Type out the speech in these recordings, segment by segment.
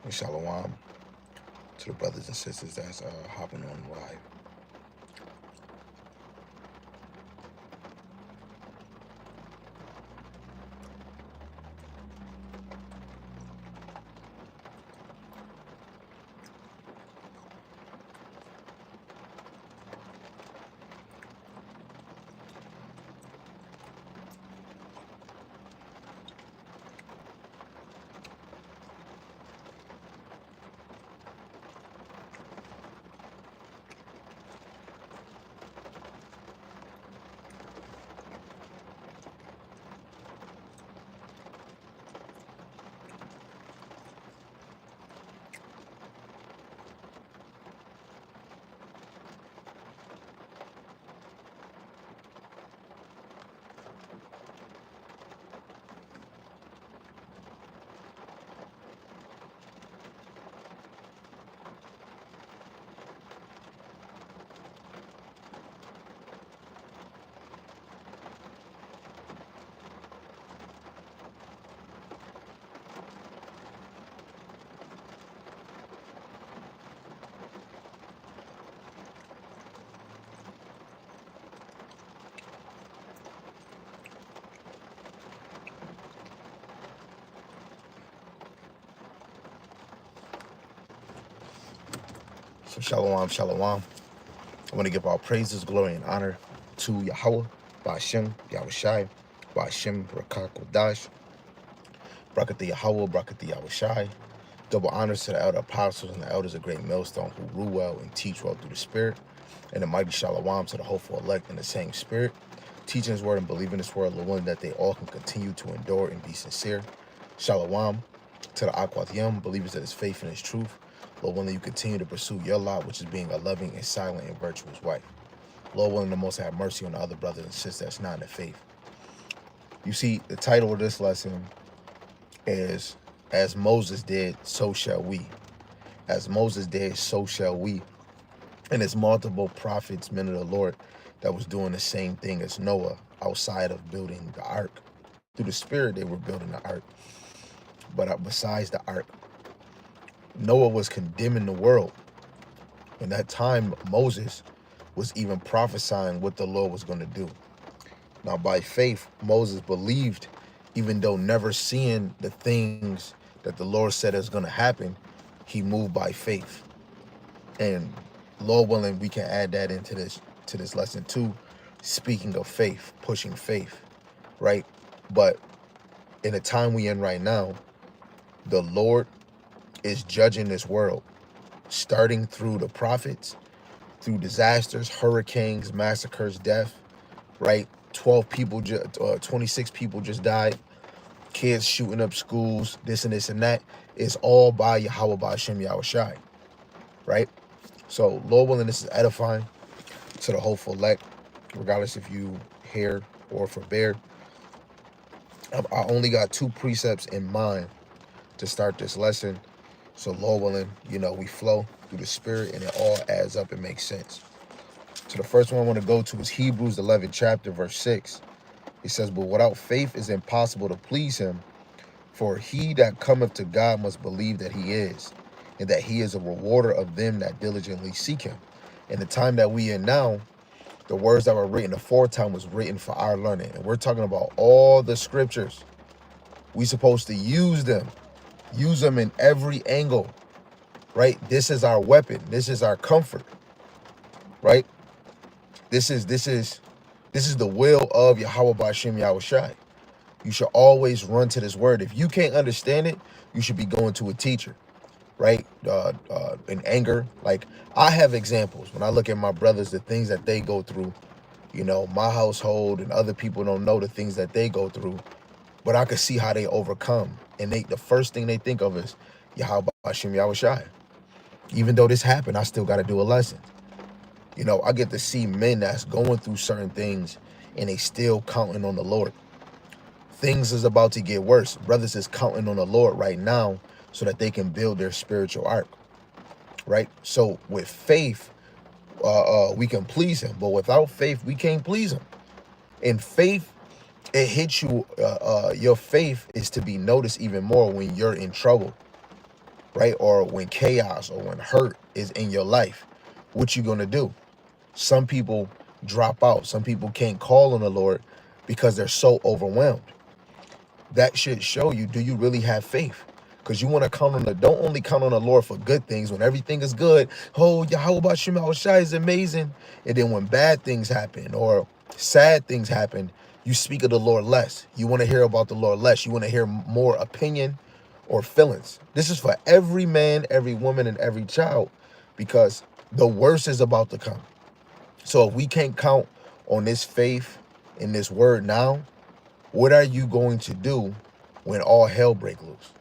Shalom to the brothers and sisters that's hopping on live. So shalom, shalom. I want to give all praises, glory, and honor to Yahweh, Ba'ashem, Yahushai, Ba'ashem, Rakak Wadash, Brakat the Yahweh, Brakat the Yahushai. Double honors to the elder apostles and the elders of Great Millstone who rule well and teach well through the Spirit. And the mighty shalom to the hopeful elect in the same Spirit, teaching His word and believing His word, Lord, that they all can continue to endure and be sincere. Shalom to the Akwat Yam, believers of His faith and His truth. Lord, willing you continue to pursue your lot, which is being a loving and silent and virtuous wife. Lord, willing the Most have mercy on the other brothers and sisters that's not in the faith. You see, the title of this lesson is, As Moses did, so shall we. As Moses did, so shall we. And it's multiple prophets, men of the Lord, that was doing the same thing as Noah outside of building the ark. Through the Spirit, they were building the ark. But besides the ark, Noah was condemning the world. In that time, Moses was even prophesying what the Lord was going to do. Now, by faith, Moses believed, even though never seeing the things that the Lord said is going to happen, he moved by faith. And Lord willing, we can add that into this lesson too. Speaking of faith, pushing faith, right? But in the time we in right now, the Lord is judging this world, starting through the prophets, through disasters, hurricanes, massacres, death, right? 26 people just died. Kids shooting up schools, this and this and that. It's all by Yahweh, Ba'ashem, Yahushai, right? So, Lord willing, this is edifying to the hopeful elect, regardless if you hear or forbear. I only got 2 precepts in mind to start this lesson. So, Lord willing, we flow through the Spirit and it all adds up and makes sense. So, the first one I want to go to is Hebrews 11th chapter, verse 6. It says, But without faith it's impossible to please Him, for he that cometh to God must believe that He is, and that He is a rewarder of them that diligently seek Him. In the time that we in now, the words that were written aforetime was written for our learning. And we're talking about all the scriptures. We supposed to use them in every angle, right? This is our weapon. This is our comfort, right? This is the will of Yahweh Ba'ashem Yahushai. You should always run to this word. If you can't understand it, you should be going to a teacher, right? In anger. Like, I have examples. When I look at my brothers, the things that they go through, my household and other people don't know the things that they go through, but I can see how they overcome. And the first thing they think of is Yahweh Ba'ashem Yahushai. Even though this happened, I still got to do a lesson. I get to see men that's going through certain things and they still counting on the Lord. Things is about to get worse. Brothers is counting on the Lord right now so that they can build their spiritual ark, right? So with faith, we can please Him, but without faith, we can't please Him. In faith, it hits you. Your faith is to be noticed even more when you're in trouble, right? Or when chaos or when hurt is in your life, what you gonna do? Some people drop out. Some people can't call on the Lord because they're so overwhelmed. That should show you, do you really have faith? Because you want to count on don't only count on the Lord for good things when everything is good. Oh, Yahweh Shema Shai is amazing. And then when bad things happen or sad things happen, you speak of the Lord less. You want to hear about the Lord less. You want to hear more opinion or feelings. This is for every man, every woman, and every child, because the worst is about to come. So if we can't count on this faith in this word now, what are you going to do when all hell break loose?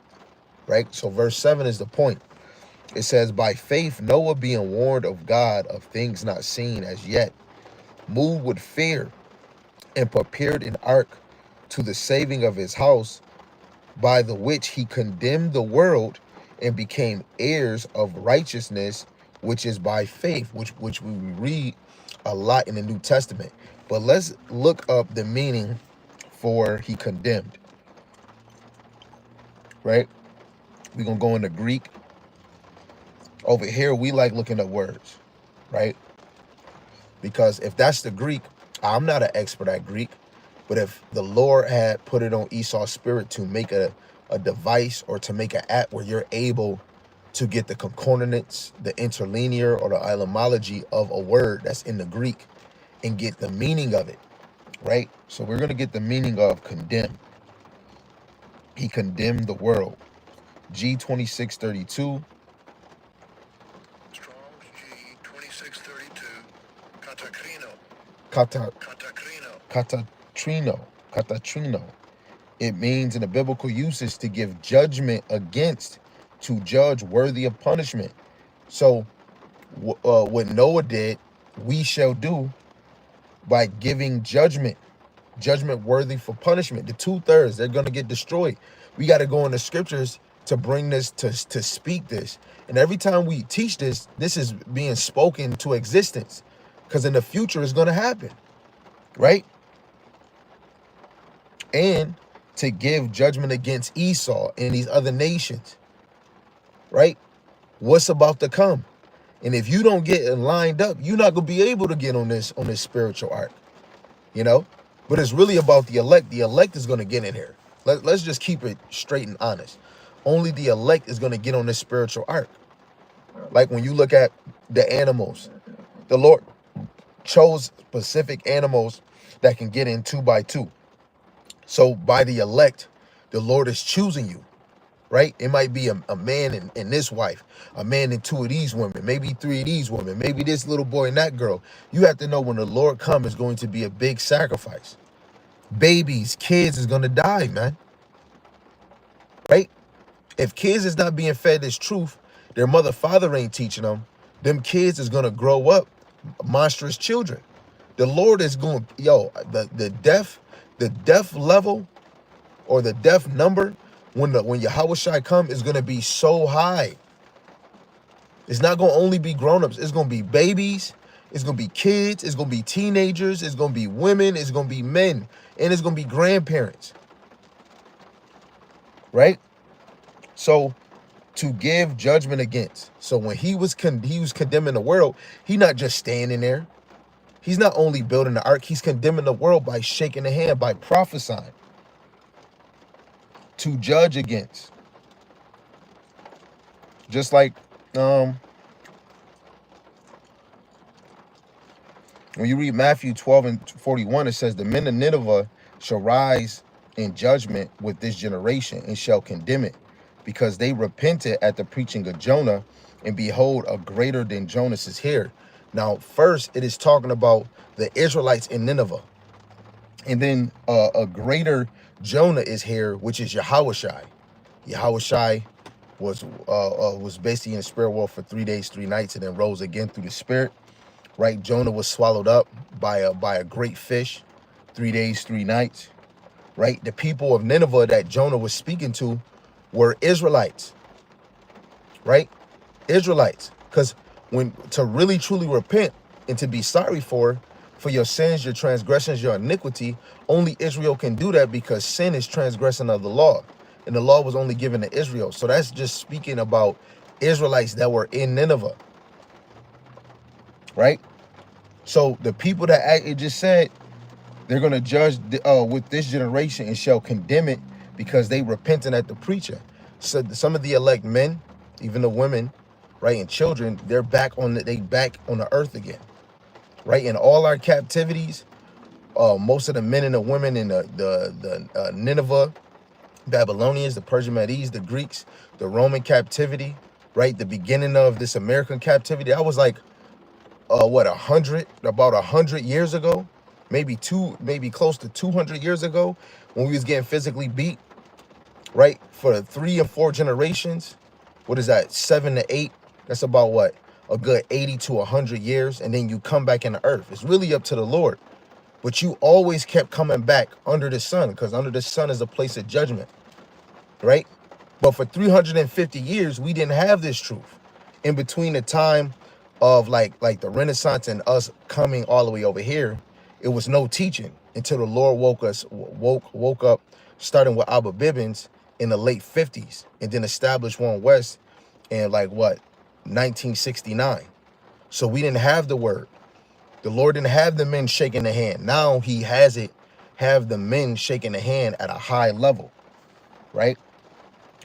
Right? So verse 7 is the point. It says, by faith, Noah being warned of God of things not seen as yet, moved with fear and prepared an ark to the saving of his house, by the which he condemned the world and became heirs of righteousness, which is by faith, which we read a lot in the New Testament. But let's look up the meaning for he condemned, right? We're going to go into Greek. Over here, we like looking up words, right? Because if that's the Greek, I'm not an expert at Greek, but if the Lord had put it on Esau's spirit to make a device or to make an app where you're able to get the concordance, the interlinear, or the etymology of a word that's in the Greek and get the meaning of it, right? So we're going to get the meaning of condemn. He condemned the world. G2632. Strong's G2632. Katatrino. It means in the biblical usage to give judgment against, to judge worthy of punishment. So what Noah did, we shall do by giving judgment worthy for punishment. The 2/3, they're going to get destroyed. We got to go in the scriptures to bring this, to speak this. And every time we teach this, this is being spoken to existence, because in the future it's going to happen, right? And to give judgment against Esau and these other nations, right? What's about to come. And if you don't get it lined up, you're not going to be able to get on this spiritual ark, you know? But it's really about the elect. The elect is going to get in here. Let's just keep it straight and honest. Only the elect is going to get on this spiritual ark. Like when you look at the animals, the Lord chose specific animals that can get in 2 by 2. So by the elect, the Lord is choosing you, right? It might be a man and this wife, a man and 2 of these women, maybe 3 of these women, maybe this little boy and that girl. You have to know when the Lord comes, it's going to be a big sacrifice. Babies, kids is going to die, man, right? If kids is not being fed this truth, their mother, father ain't teaching them kids is going to grow up monstrous children. The Lord is going, the death level or the death number when Yahweh Shai come is going to be so high. It's not going to only be grown-ups. It's going to be babies. It's going to be kids. It's going to be teenagers. It's going to be women. It's going to be men. And it's going to be grandparents. Right? So to give judgment against. So when he was condemning the world, he not just standing there. He's not only building the ark, he's condemning the world by shaking the hand, by prophesying. To judge against. Just like when you read Matthew 12:41, it says, the men of Nineveh shall rise in judgment with this generation and shall condemn it, because they repented at the preaching of Jonah, and behold, a greater than Jonas is here. Now, first, it is talking about the Israelites in Nineveh. And then a greater Jonah is here, which is Yahweh Shai. Yahweh Shai was basically in the spirit world for 3 days, 3 nights, and then rose again through the spirit. Right? Jonah was swallowed up by a great fish, 3 days, 3 nights. Right? The people of Nineveh that Jonah was speaking to were Israelites. Right? Israelites. Because when to really truly repent and to be sorry for your sins, your transgressions, your iniquity, only Israel can do that, because sin is transgressing of the law. and the law was only given to Israel. So that's just speaking about Israelites that were in Nineveh, right? So the people that it just said they're going to judge with this generation and shall condemn it because they repenting at the preacher. So some of the elect men, even the women, right, and children, they're back on the earth again, right? In all our captivities, most of the men and the women in the Nineveh, Babylonians, the Persian Medes, the Greeks, the Roman captivity, right? The beginning of this American captivity, that was like about 100 years ago, maybe close to 200 years ago, when we was getting physically beat, right? For 3 and 4 generations, what is that, 7 to 8? That's about what, a good 80 to 100 years, and then you come back in the earth. It's really up to the Lord, but you always kept coming back under the sun, because under the sun is a place of judgment, right? But for 350 years, we didn't have this truth. In between the time of like the Renaissance and us coming all the way over here, it was no teaching until the Lord woke up, starting with Abba Bibbins in the late 50s, and then established One West in 1969. So we didn't have the word. The Lord didn't have the men shaking the hand. Now he has it, have the men shaking the hand at a high level, right?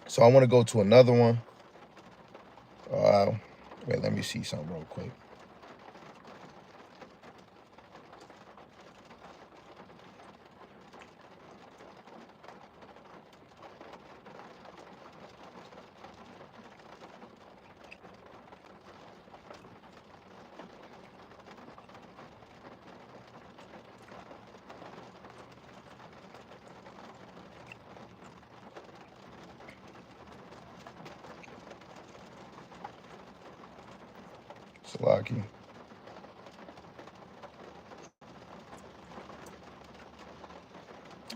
So I want to go to another one. Wait, let me see something real quick. Salaki.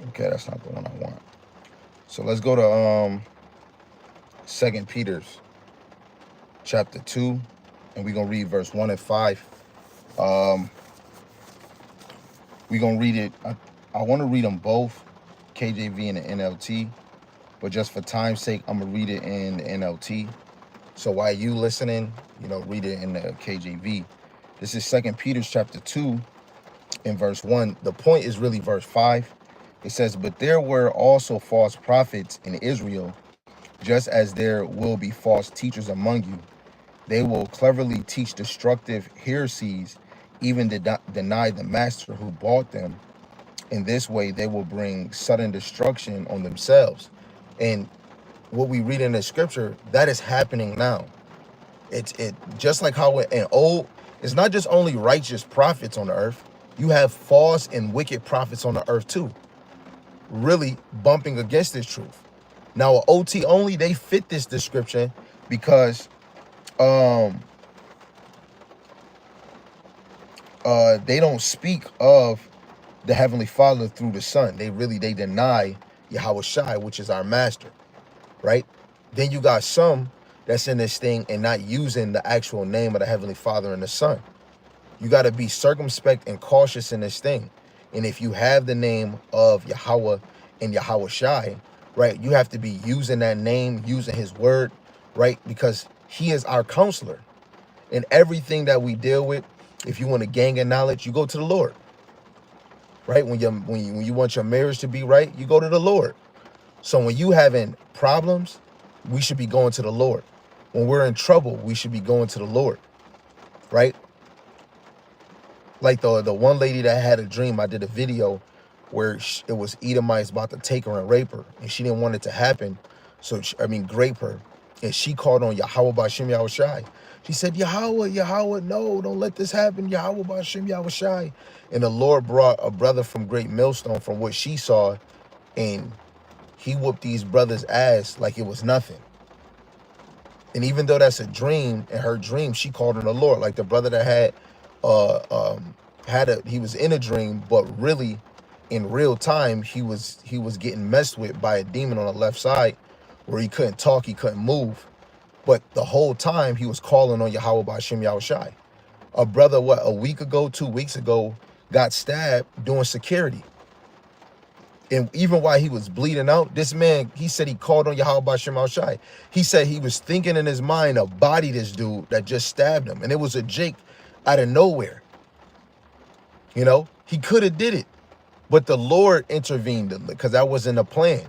Okay, that's not the one I want. So let's go to 2 Peter's chapter 2, and we're gonna read verse 1 and 5. We're gonna read it. I want to read them both, KJV and the NLT, but just for time's sake, I'm gonna read it in the NLT. So while you listening, read it in the KJV. This is 2 Peter's chapter 2 in verse 1. The point is really verse 5. It says, but there were also false prophets in Israel, just as there will be false teachers among you. They will cleverly teach destructive heresies, even deny the master who bought them. In this way, they will bring sudden destruction on themselves. And what we read in the scripture, that is happening now. It just like how it's not just only righteous prophets on the earth. You have false and wicked prophets on the earth too, really bumping against this truth. Now, OT only, they fit this description because they don't speak of the Heavenly Father through the Son. They deny Yahweh Shai, which is our master, right? Then you got some that's in this thing and not using the actual name of the Heavenly Father and the Son. You got to be circumspect and cautious in this thing. And if you have the name of Yahweh and Yahweh Shai, right, you have to be using that name, using his word, right? Because he is our counselor. And everything that we deal with, if you want to gain in knowledge, you go to the Lord, right? When you want your marriage to be right, you go to the Lord. So when you having problems, we should be going to the Lord. When we're in trouble, we should be going to the Lord, right? Like the one lady that had a dream, I did a video where it was Edomites about to take her and rape her, and she didn't want it to happen. So, grape her. And she called on Yahweh Ba'Shem Yahweh Shai. She said, Yahweh, no, don't let this happen. Yahweh Ba'Shem Yahweh Shai. And the Lord brought a brother from Great Millstone from what she saw, and he whooped these brothers' ass like it was nothing. And even though that's a dream, in her dream, she called on the Lord. Like the brother that he was in a dream, but really in real time, he was getting messed with by a demon on the left side where he couldn't talk, he couldn't move. But the whole time he was calling on Yahweh Ba'Shem Yahweh Shai. A brother, 2 weeks ago, got stabbed doing security. And even while he was bleeding out, this man, he said he called on Yahweh Ba'Shem Al Shai. He said he was thinking in his mind to body this dude that just stabbed him. And it was a Jake out of nowhere. You know, he could have did it, but the Lord intervened because that wasn't a plan.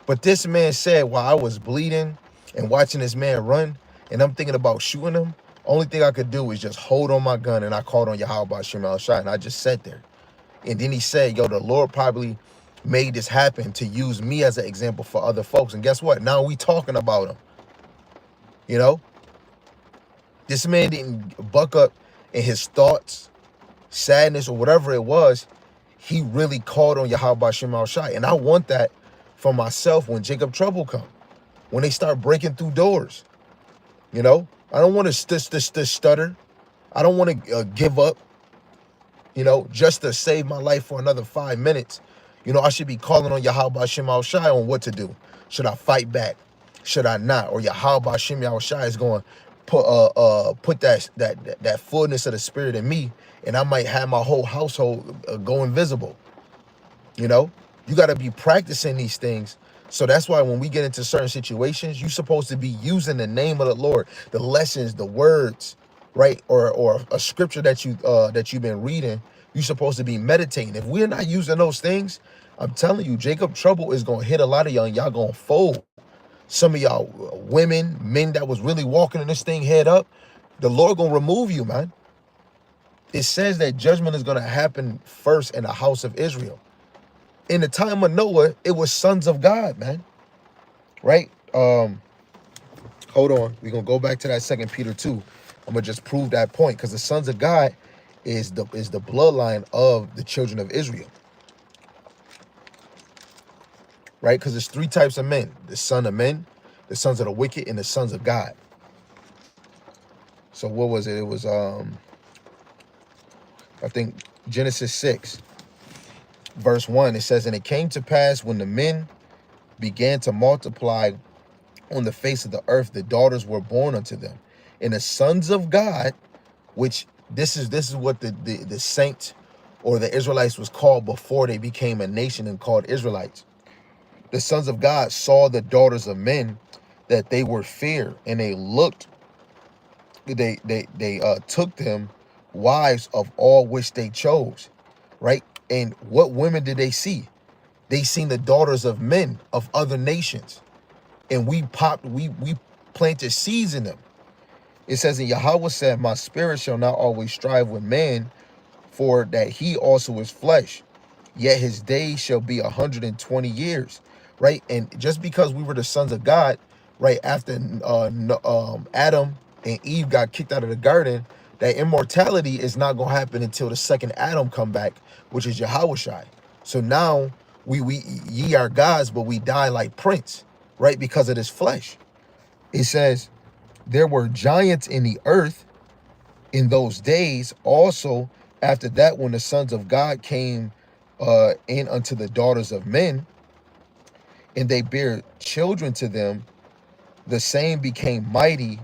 But this man said, while I was bleeding and watching this man run, and I'm thinking about shooting him, only thing I could do is just hold on my gun, and I called on Yahweh Ba'Shem Al Shai, and I just sat there. And then he said, yo, the Lord probably made this happen to use me as an example for other folks. And guess what? Now we talking about him. You know? This man didn't buck up in his thoughts, sadness, or whatever it was. He really called on Yahweh Ba'Shem Al Shai. And I want that for myself when Jacob Trouble come. When they start breaking through doors. You know? I don't want to stutter. I don't want to give up. You know, just to save my life for another 5 minutes. You know, I should be calling on Yahweh Ba'Shem Al Shai on what to do. Should I fight back? Should I not? Or Yahweh Ba'Shem Al Shai is going to put that fullness of the spirit in me, and I might have my whole household go invisible. You know, you got to be practicing these things. So that's why when we get into certain situations, you're supposed to be using the name of the Lord, the lessons, the words, right? Or a scripture that you've been reading, you're supposed to be meditating. If we're not using those things, I'm telling you, Jacob Trouble is gonna hit a lot of y'all, and y'all gonna fold. Some of y'all women, men that was really walking in this thing head up, the Lord gonna remove you, man. It says that judgment is gonna happen first in the house of Israel. In the time of Noah, it was sons of God, man. Right? Hold on. We're gonna go back to that 2 Peter 2. I'm gonna just prove that point, because the sons of God is the bloodline of the children of Israel. Right? Because there's 3 types of men: the son of men, the sons of the wicked, and the sons of God. So what was it? It was I think Genesis 6, verse 1. It says, and it came to pass when the men began to multiply on the face of the earth, the daughters were born unto them. And the sons of God, which this is what the saints or the Israelites was called before they became a nation and called Israelites. The sons of God saw the daughters of men, that they were fair, and they took them wives of all which they chose. Right? And what women did they see? They seen the daughters of men of other nations. And we planted seeds in them. It says, and Yahweh said, my spirit shall not always strive with man, for that he also is flesh. Yet his days shall be 120 years. Right? And just because we were the sons of God, right, after Adam and Eve got kicked out of the garden, that immortality is not going to happen until the second Adam come back, which is Yahushua. So now ye are gods, but we die like Prince, right? Because of this flesh. It says, there were giants in the earth in those days also, after that, when the sons of God came in unto the daughters of men, and they bare children to them, the same became mighty,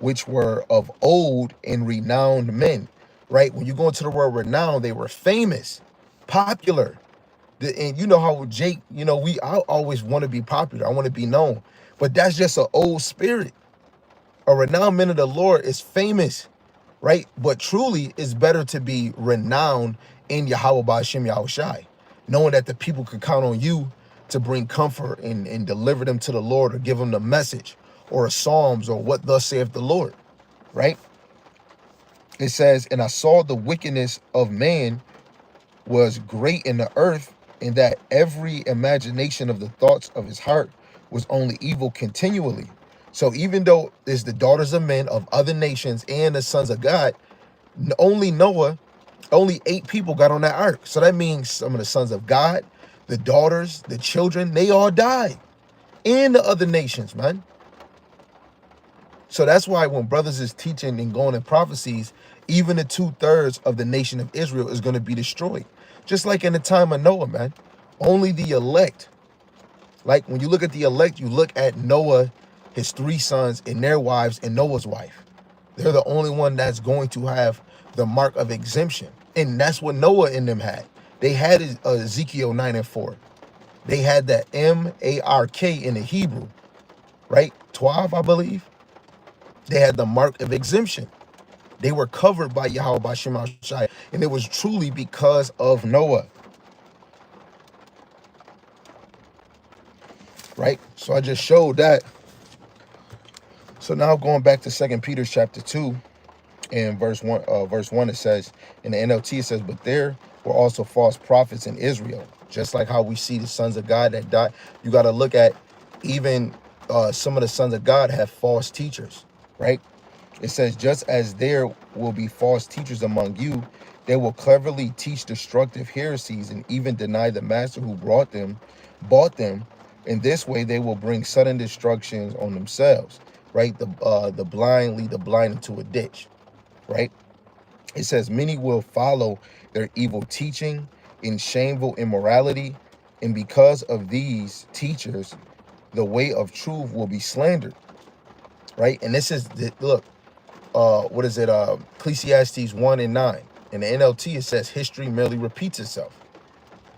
which were of old and renowned men. Right? When you go into the word renowned, they were famous, popular. And you know how Jake, you know, I always want to be popular. I want to be known. But that's just an old spirit. A renowned man of the Lord is famous, right? But truly, it's better to be renowned in Yahweh Ba'Shem Yahushai, knowing that the people could count on you to bring comfort and deliver them to the Lord, or give them the message or a Psalms or what thus saith the Lord, right? It says, and I saw the wickedness of man was great in the earth, and that every imagination of the thoughts of his heart was only evil continually. So even though it's the daughters of men of other nations and the sons of God, only 8 people got on that ark. So that means some of the sons of God, the daughters, the children, they all died. And the other nations, man. So that's why when brothers is teaching and going in prophecies, even the 2/3 of the nation of Israel is going to be destroyed. Just like in the time of Noah, man. Only the elect. Like when you look at the elect, you look at Noah, his 3 sons and their wives, and Noah's wife. They're the only one that's going to have the mark of exemption. And that's what Noah and them had. They had Ezekiel 9:4. They had that M-A-R-K in the Hebrew, right? 12, I believe. They had the mark of exemption. They were covered by Yahweh Bashim Shai, and it was truly because of Noah, right? So I just showed that. So now going back to 2 Peter chapter 2 and verse 1, it says, in the NLT, it says, but there were also false prophets in Israel, just like how we see the sons of God that died. You got to look at even some of the sons of God have false teachers, right? It says, just as there will be false teachers among you, they will cleverly teach destructive heresies and even deny the master who bought them. In this way, they will bring sudden destructions on themselves, right? The blind lead the blind into a ditch, right? It says, many will follow their evil teaching in shameful immorality, and because of these teachers, the way of truth will be slandered, right? And this is, look, what is it? Ecclesiastes 1:9. In the NLT, it says history merely repeats itself,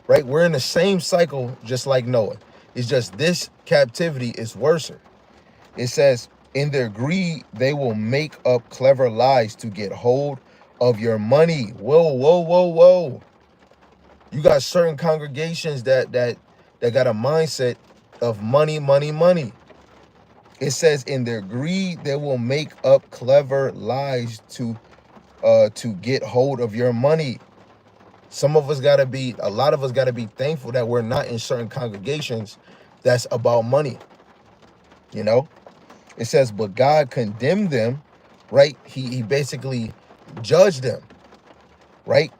right? We're in the same cycle, just like Noah. It's just this captivity is worse. It says, in their greed, they will make up clever lies to get hold of your money. Whoa, whoa, whoa, whoa. You got certain congregations that got a mindset of money, money, money. It says in their greed, they will make up clever lies to get hold of your money. A lot of us gotta be thankful that we're not in certain congregations that's about money. You know, it says, but God condemned them, right? He basically judged them, right?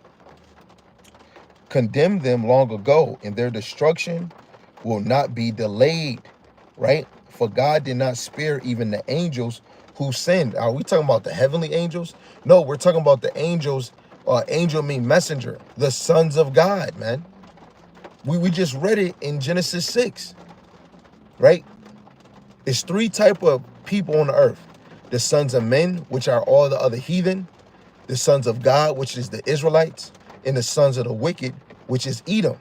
Condemned them long ago, and their destruction will not be delayed, right? For God did not spare even the angels who sinned. Are we talking about the heavenly angels? No, we're talking about the angels. Angel mean messenger, the sons of God, man. We just read it in Genesis 6, right? It's three type of people on the earth: the sons of men, which are all the other heathen; the sons of God, which is the Israelites; and the sons of the wicked, which is Edom,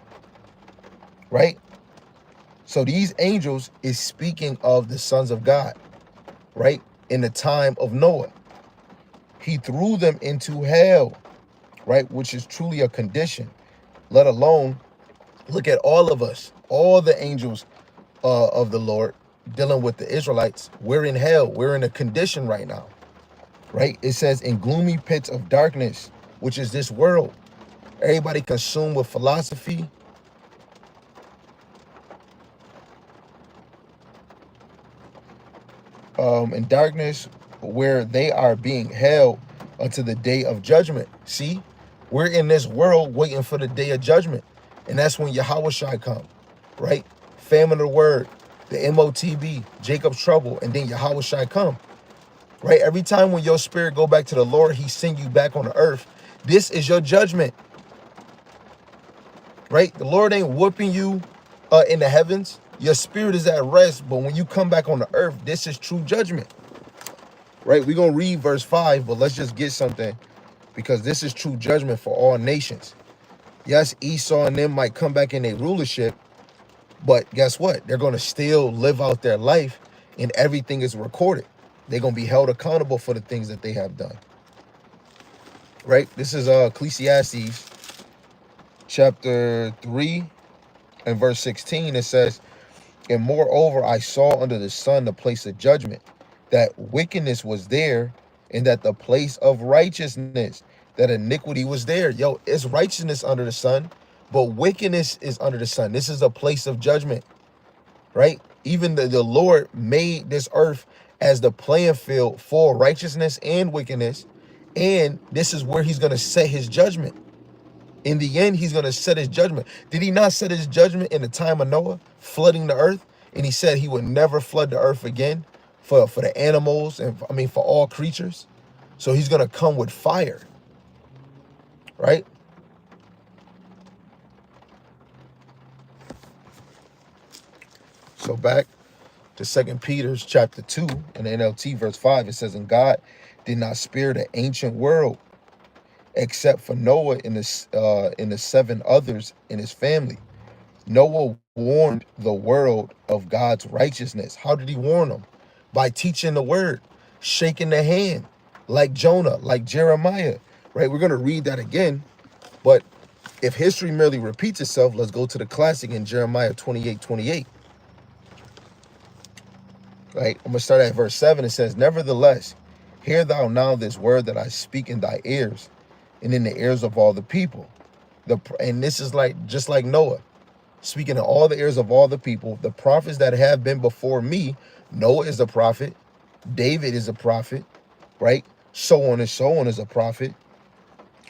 right? So these angels is speaking of the sons of God, right? In the time of Noah, he threw them into hell, right? Which is truly a condition, let alone look at all of us, all the angels of the Lord dealing with the Israelites. We're in hell. We're in a condition right now, right? It says in gloomy pits of darkness, which is this world. Everybody consumed with philosophy. In darkness, where they are being held unto the day of judgment. See, we're in this world waiting for the day of judgment. And that's when Yahweh Shai come, right? Famine of the word, the MOTB, Jacob's trouble, and then Yahweh Shai come, right? Every time when your spirit go back to the Lord, he send you back on the earth. This is your judgment, right? The Lord ain't whooping you in the heavens. Your spirit is at rest, but when you come back on the earth, this is true judgment, right? We're going to read verse 5, but let's just get something, because this is true judgment for all nations. Yes, Esau and them might come back in their rulership, but guess what? They're going to still live out their life, and everything is recorded. They're going to be held accountable for the things that they have done, right? This is Ecclesiastes chapter 3 and verse 16. It says, and moreover, I saw under the sun the place of judgment, that wickedness was there, and that the place of righteousness, that iniquity was there. Yo, it's righteousness under the sun, but wickedness is under the sun. This is a place of judgment, right? Even the Lord made this earth as the playing field for righteousness and wickedness, and this is where he's going to set his judgment. In the end, he's going to set his judgment. Did he not set his judgment in the time of Noah, flooding the earth? And he said he would never flood the earth again for the animals and, for all creatures. So he's going to come with fire, right? So back to 2 Peter chapter 2 in the NLT verse 5, it says, and God did not spare the ancient world except for Noah and the seven others in his family. Noah warned the world of God's righteousness. How did he warn them? By teaching the word, shaking the hand, like Jonah, like Jeremiah, right? We're going to read that again. But if history merely repeats itself, let's go to the classic in Jeremiah 28:28. Right? I'm going to start at verse 7. It says, nevertheless, hear thou now this word that I speak in thy ears and in the ears of all the people. And this is like just like Noah, speaking in all the ears of all the people. The prophets that have been before me, Noah is a prophet, David is a prophet, right? So on and so on is a prophet,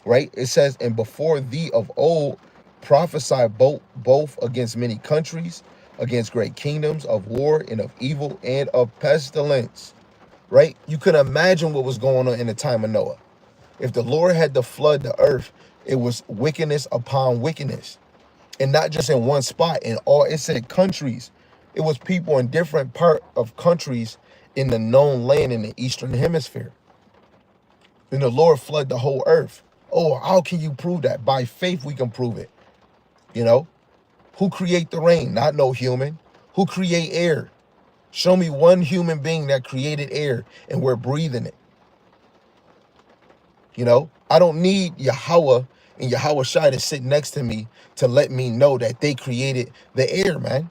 right? It says, and before thee of old prophesy both against many countries, against great kingdoms of war and of evil and of pestilence, right? You can imagine what was going on in the time of Noah. If the Lord had to flood the earth, it was wickedness upon wickedness. And not just in one spot, in all, it said countries. It was people in different part of countries in the known land in the Eastern Hemisphere. And the Lord flooded the whole earth. Oh, how can you prove that? By faith, we can prove it. You know, who create the rain? Not no human. Who create air? Show me one human being that created air and we're breathing it. You know, I don't need Yahweh and Yahweh Shai to sit next to me to let me know that they created the air, man.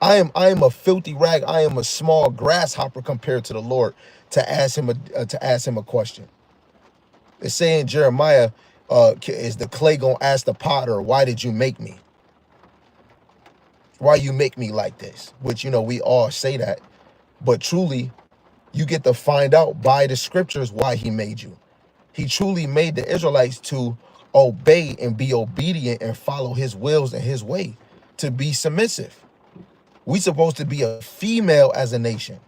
I am a filthy rag. I am a small grasshopper compared to the Lord to ask him a question. It's saying Jeremiah, is the clay gonna ask the potter, why did you make me? Why you make me like this? Which, you know, we all say that, but truly you get to find out by the scriptures why he made you. He truly made the Israelites to obey and be obedient and follow his wills and his way, to be submissive. We supposed to be a female as a nation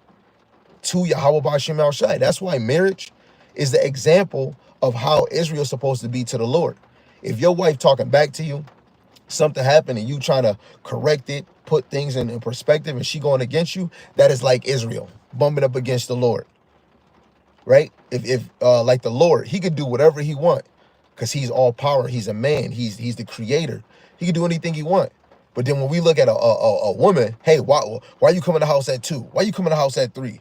to Yahweh Ba'ashem El Shai. That's why marriage is the example of how Israel's supposed to be to the Lord. If your wife talking back to you, something happened and you trying to correct it, put things in perspective, and she going against you, that is like Israel bumping up against the Lord. Right? If like the Lord, he could do whatever he want because he's all power. He's a man. He's the creator. He can do anything he want. But then when we look at a woman, hey, why you come in the house at 2? Why you come in the house at 3?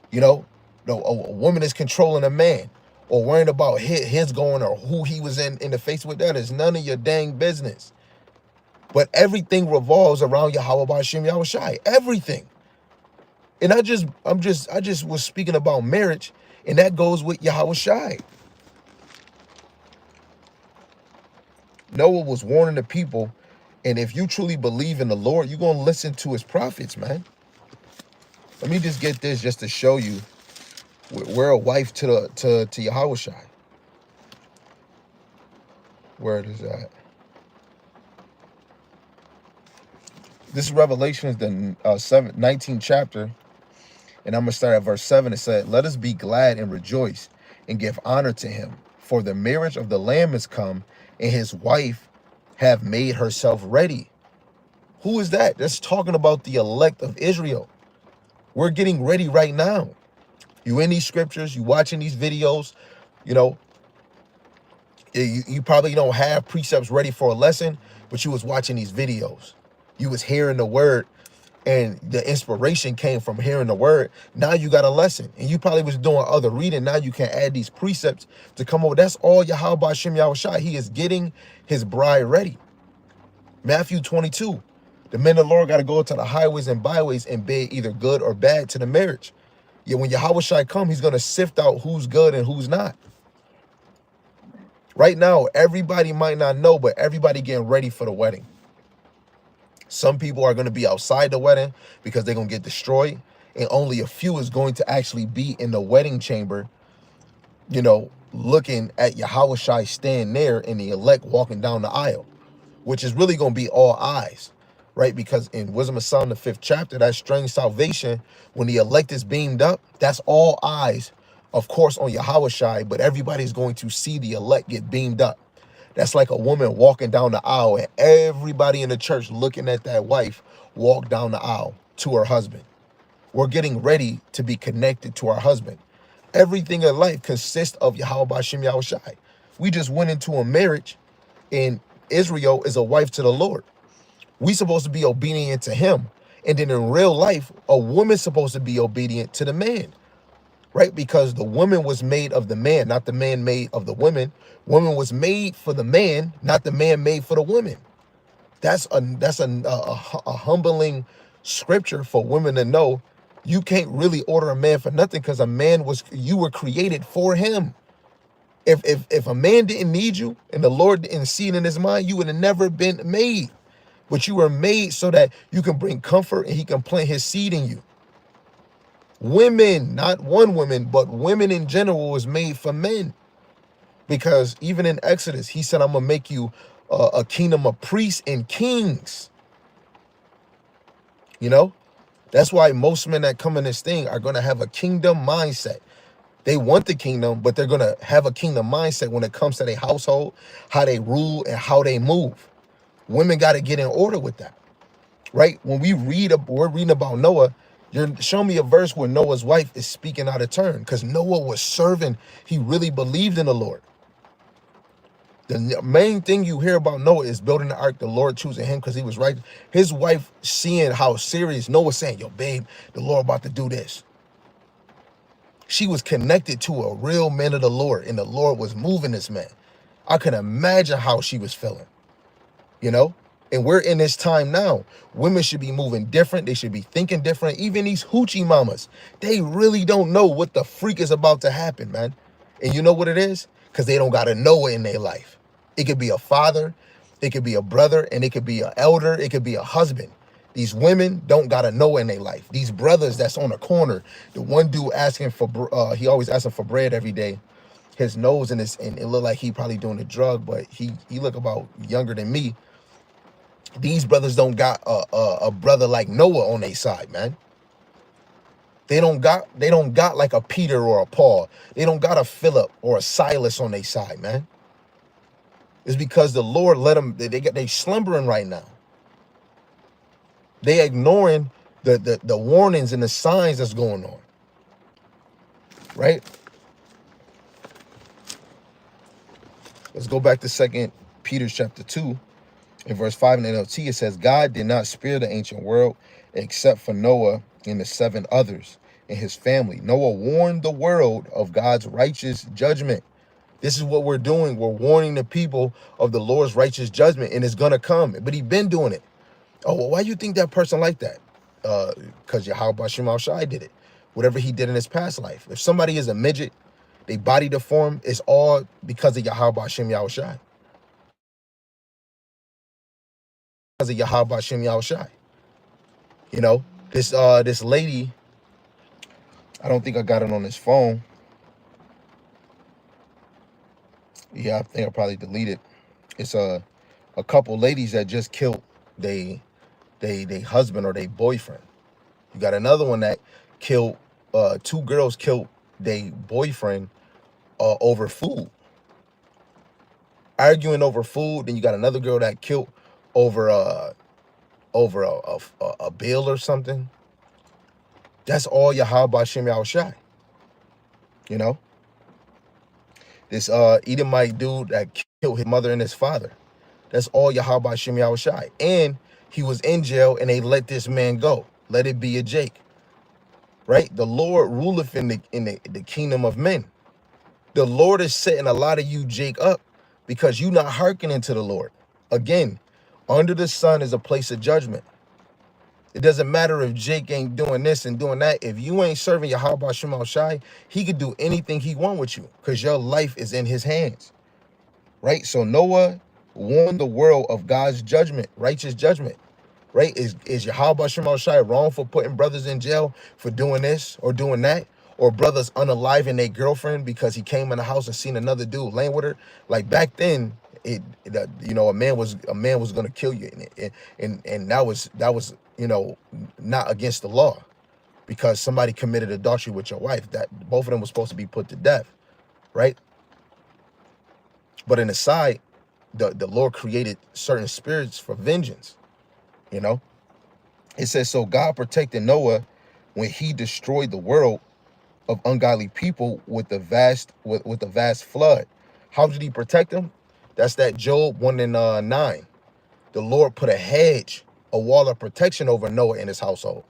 You know, no, a woman is controlling a man or worrying about his going or who he was in the face with. That is none of your dang business. But everything revolves around Yahweh Ba'ashem Yahweh Shai. Everything. And I just was speaking about marriage, and that goes with Yahweh Shai. Noah was warning the people, and if you truly believe in the Lord, you're going to listen to his prophets, man. Let me just get this just to show you we're a wife to Yahweh Shai. Where it is at. This Revelation is the 19th chapter, and I'm going to start at verse 7. It said, let us be glad and rejoice and give honor to him, for the marriage of the Lamb is come, and his wife have made herself ready. Who is that? That's talking about the elect of Israel. We're getting ready right now. You in these scriptures, you watching these videos, you know, you probably don't have precepts ready for a lesson, but you was watching these videos. You was hearing the word, and the inspiration came from hearing the word. Now you got a lesson, and you probably was doing other reading. Now you can add these precepts to come over. That's all Yahweh Ba'ashem Yahweh Shai. He is getting his bride ready. Matthew 22. The men of the Lord got to go to the highways and byways and bid either good or bad to the marriage. Yet when Yahweh Shai come, he's going to sift out who's good and who's not. Right now, everybody might not know, but everybody getting ready for the wedding. Some people are going to be outside the wedding because they're going to get destroyed. And only a few is going to actually be in the wedding chamber, you know, looking at Yahweh Shai stand there and the elect walking down the aisle, which is really going to be all eyes, right? Because in Wisdom of Solomon, the 5th chapter, that strange salvation, when the elect is beamed up, that's all eyes, of course, on Yahweh Shai, but everybody's going to see the elect get beamed up. That's like a woman walking down the aisle and everybody in the church looking at that wife walk down the aisle to her husband. We're getting ready to be connected to our husband. Everything in life consists of Yahweh Ba'ashem Yahweh Shai. We just went into a marriage, and Israel is a wife to the Lord. We supposed to be obedient to him. And then in real life, a woman's supposed to be obedient to the man, right? Because the woman was made of the man, not the man made of the woman. Woman was made for the man, not the man made for the woman. That's a humbling scripture for women to know. You can't really order a man for nothing, because you were created for him. If a man didn't need you and the Lord didn't see it in his mind, you would have never been made. But you were made so that you can bring comfort and he can plant his seed in you. Women, not one woman, but women in general was made for men. Because even in Exodus, he said, I'm going to make you a kingdom of priests and kings. You know, that's why most men that come in this thing are going to have a kingdom mindset. They want the kingdom, but they're going to have a kingdom mindset when it comes to their household, how they rule and how they move. Women got to get in order with that, right? When we're reading about Noah, show me a verse where Noah's wife is speaking out of turn, because Noah was serving. He really believed in the Lord. The main thing you hear about Noah is building the ark, the Lord choosing him because he was right. His wife seeing how serious Noah, saying, yo, babe, the Lord about to do this. She was connected to a real man of the Lord, and the Lord was moving this man. I can imagine how she was feeling, you know? And we're in this time now. Women should be moving different. They should be thinking different. Even these hoochie mamas, they really don't know what the freak is about to happen, man. And you know what it is? Because they don't got to know it in their life. It could be a father, it could be a brother, and it could be an elder, it could be a husband. These women don't got to know in their life. These brothers that's on the corner, the one dude asking for, he always asking for bread every day. His nose and it looked like he probably doing a drug, but he look about younger than me. These brothers don't got a brother like Noah on their side, man. They don't got like a Peter or a Paul. They don't got a Philip or a Silas on their side, man. It's because the Lord let them, they slumbering right now. They ignoring the warnings and the signs that's going on. Right? Let's go back to 2 Peter chapter 2. In verse 5 in the NLT, it says, God did not spare the ancient world except for Noah and the 7 others in his family. Noah warned the world of God's righteous judgment. This is what we're doing. We're warning the people of the Lord's righteous judgment, and it's going to come. But he's been doing it. Oh, well, why do you think that person like that? Because Yahweh Shema Shai did it. Whatever he did in his past life. If somebody is a midget, they body deformed, it's all because of Yahweh Shema Shai. Because of Yahweh Shema Shai. You know, this lady, I don't think I got it on this phone. Yeah, I think I probably deleted. It's a couple ladies that just killed they husband or they boyfriend. You got another one that killed 2 girls killed their boyfriend over food, arguing over food. Then you got another girl that killed over a bill or something. That's all Yahweh Shem Yahushai. You know, this Edomite dude that killed his mother and his father. That's all Yahweh Shem Yahushai. And he was in jail, and they let this man go. Let it be a Jake. Right? The Lord ruleth in the kingdom of men. The Lord is setting a lot of you Jake up because you not hearkening to the Lord. Again, under the sun is a place of judgment. It doesn't matter if Jake ain't doing this and doing that. If you ain't serving Yahweh Shema Shai, he could do anything he want with you because your life is in his hands. Right? So Noah warned the world of God's judgment, righteous judgment. Right? Is Yahweh Shema Shai wrong for putting brothers in jail for doing this or doing that? Or brothers unaliving their girlfriend because he came in the house and seen another dude laying with her? Like back then, a man was gonna kill you, and that was not against the law, because somebody committed adultery with your wife. That both of them were supposed to be put to death, right? But in the side, the Lord created certain spirits for vengeance. You know, it says, so God protected Noah when he destroyed the world of ungodly people with the vast flood. How did he protect them? That's that Job 1 and 9. The Lord put a hedge, a wall of protection over Noah and his household.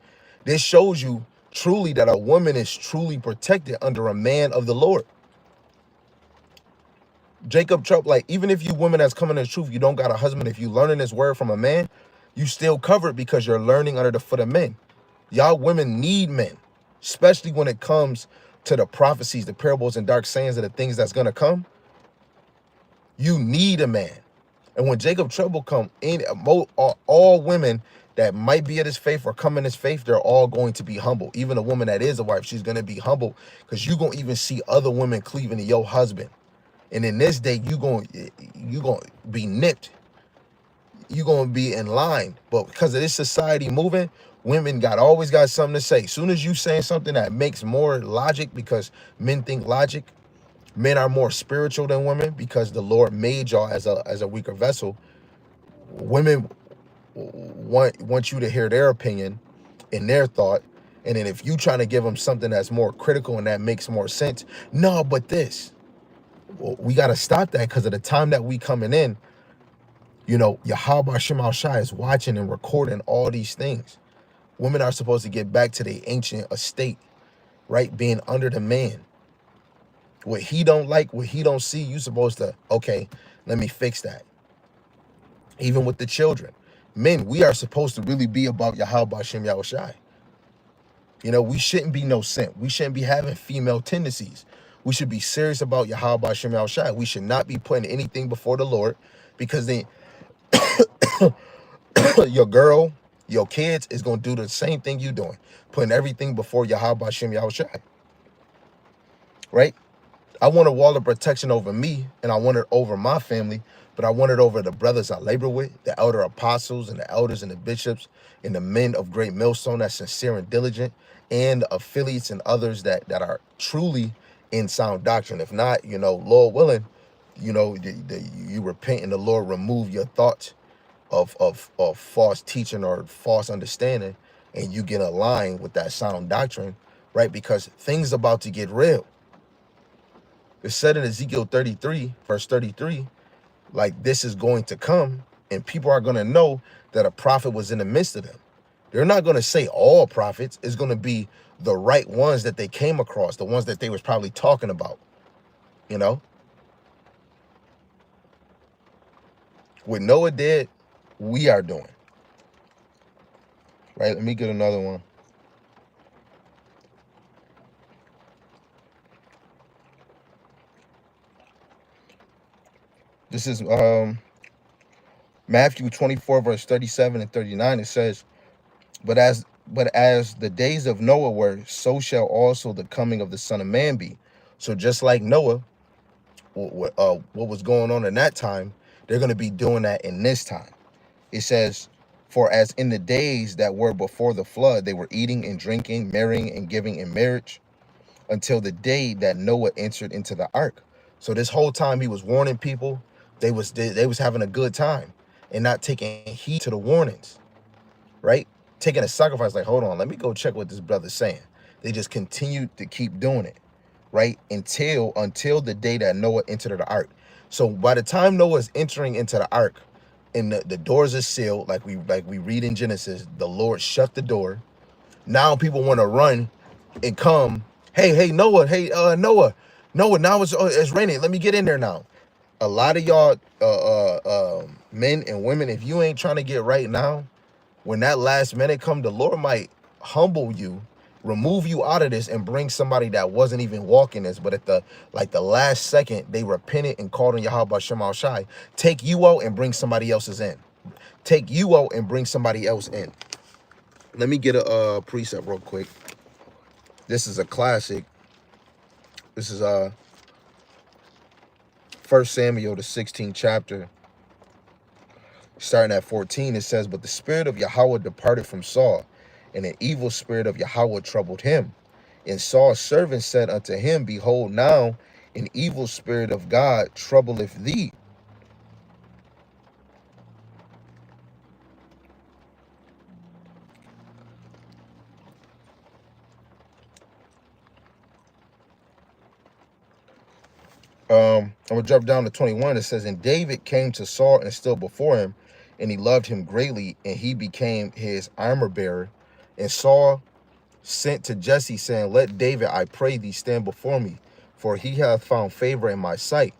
This shows you truly that a woman is truly protected under a man of the Lord. Jacob Trump, like, even if you women that's coming to the truth, you don't got a husband, if you learning this word from a man, you still covered because you're learning under the foot of men. Y'all women need men, especially when it comes to the prophecies, the parables, and dark sayings of the things that's going to come. You need a man. And when Jacob Trouble come in, all women that might be at his faith or come in his faith, they're all going to be humble. Even a woman that is a wife, she's going to be humble because you're going to even see other women cleaving to your husband. And in this day, you're going to be nipped. You're going to be in line. But because of this society moving, women always got something to say. As soon as you saying something that makes more logic, because men think logic, men are more spiritual than women because the Lord made y'all as a weaker vessel. Women want you to hear their opinion and their thought, and then if you trying to give them something that's more critical and that makes more sense, no, but this, well, we got to stop that because of the time that we coming in. You know, Yahweh Shem Shai is watching and recording all these things. Women are supposed to get back to the ancient estate, right? Being under the man. What he don't like, what he don't see, you supposed to, okay, let me fix that. Even with the children. Men, we are supposed to really be about Yahweh Shem Yahushai. You know, we shouldn't be no simp. We shouldn't be having female tendencies. We should be serious about Yahweh Shem Yahushai. We should not be putting anything before the Lord, because then your girl, your kids is going to do the same thing you doing, putting everything before Yahweh Shem Yahushai, right? I want a wall of protection over me, and I want it over my family, but I want it over the brothers I labor with, the elder apostles and the elders and the bishops and the men of great millstone that's sincere and diligent, and the affiliates and others that are truly in sound doctrine. If not, you know, Lord willing, you know, you repent and the Lord remove your thoughts of false teaching or false understanding, and you get aligned with that sound doctrine, right? Because things about to get real. It's said in Ezekiel 33, verse 33, like, this is going to come, and people are going to know that a prophet was in the midst of them. They're not going to say all prophets. It's going to be the right ones that they came across, the ones that they was probably talking about, you know? What Noah did, we are doing. Right? Let me get another one. This is Matthew 24, verse 37 and 39. It says, But as the days of Noah were, so shall also the coming of the Son of Man be. So just like Noah, what was going on in that time, they're going to be doing that in this time. It says, for as in the days that were before the flood, they were eating and drinking, marrying and giving in marriage, until the day that Noah entered into the ark. So this whole time he was warning people, they was having a good time and not taking heed to the warnings, right? Taking a sacrifice, like, hold on, let me go check what this brother's saying. They just continued to keep doing it, right? Until the day that Noah entered the ark. So by the time Noah's entering into the ark, and the doors are sealed, like we read in Genesis, the Lord shut the door. Now people want to run and come. Hey, Noah, Noah, now it's raining. Let me get in there now. A lot of y'all men and women, if you ain't trying to get right now, when that last minute come, the Lord might humble you, remove you out of this, and bring somebody that wasn't even walking this, but at the last second, they repented and called on Yahweh Shema Shai. Take you out and bring somebody else's in. Take you out and bring somebody else in. Let me get a precept real quick. This is a classic. This is 1 Samuel, the 16th chapter, starting at 14. It says, but the spirit of Yahweh departed from Saul, and an evil spirit of Yahweh troubled him. And Saul's servant said unto him, behold, now an evil spirit of God troubleth thee. I'm gonna drop down to 21. It says, and David came to Saul and stood before him, and he loved him greatly, and he became his armor bearer. And Saul sent to Jesse, saying, let David, I pray thee, stand before me, for he hath found favor in my sight.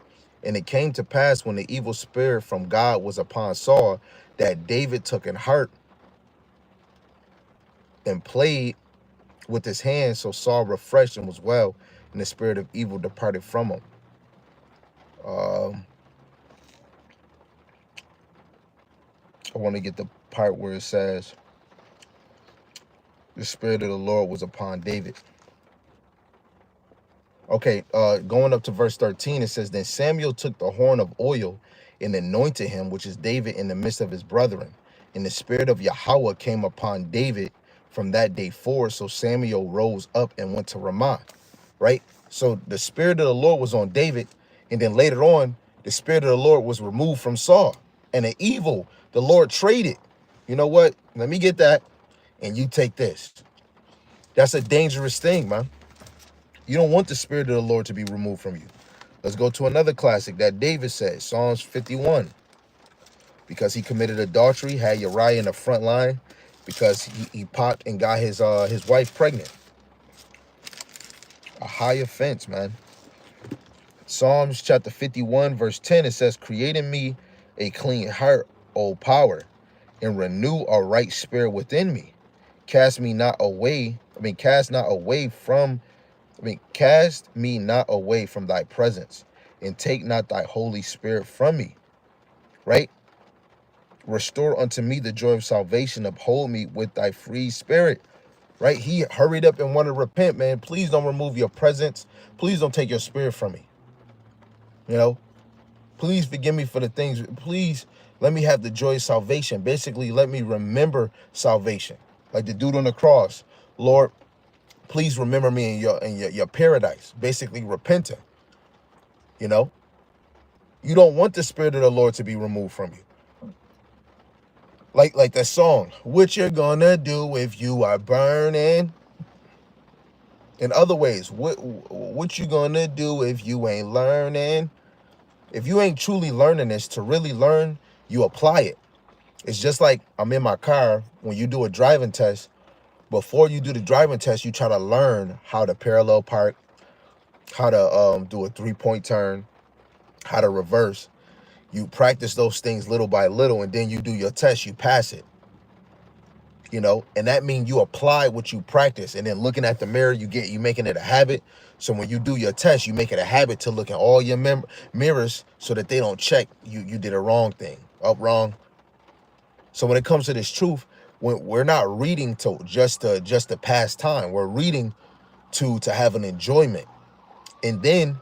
And it came to pass, when the evil spirit from God was upon Saul, that David took in heart and played with his hands. So Saul refreshed and was well, and the spirit of evil departed from him. I want to get the part where it says, the spirit of the Lord was upon David. Okay, going up to verse 13, it says, then Samuel took the horn of oil and anointed him, which is David, in the midst of his brethren. And the spirit of Yahweh came upon David from that day forward. So Samuel rose up and went to Ramah, right? So the spirit of the Lord was on David. And then later on, the spirit of the Lord was removed from Saul. And the evil, the Lord traded. You know what? Let me get that, and you take this. That's a dangerous thing, man. You don't want the spirit of the Lord to be removed from you. Let's go to another classic that David said, Psalms 51. Because he committed adultery, had Uriah in the front line, because he popped and got his wife pregnant. A high offense, man. Psalms chapter 51, verse 10, it says, create in me a clean heart, O power, and renew a right spirit within me. Cast me not away from thy presence, and take not thy Holy Spirit from me. Right? Restore unto me the joy of salvation. Uphold me with thy free spirit. Right? He hurried up and wanted to repent, man. Please don't remove your presence. Please don't take your spirit from me. You know, please forgive me for the things. Please let me have the joy of salvation. Basically, let me remember salvation. Like the dude on the cross. Lord, please remember me in your paradise. Basically, repenting. You know, you don't want the spirit of the Lord to be removed from you. Like that song, what you gonna do if you are burning? In other ways, what you gonna do if you ain't learning? If you ain't truly learning this, to really learn, you apply it. It's just like I'm in my car. When you do a driving test, before you do the driving test, you try to learn how to parallel park, how to do a 3-point turn, how to reverse. You practice those things little by little, and then you do your test, you pass it. You know, and that means you apply what you practice, and then looking at the mirror, you making it a habit. So when you do your test, you make it a habit to look in all your mirrors so that they don't check you did a wrong thing, up wrong. So when it comes to this truth, we're not reading to just to pass time. We're reading to have an enjoyment. And then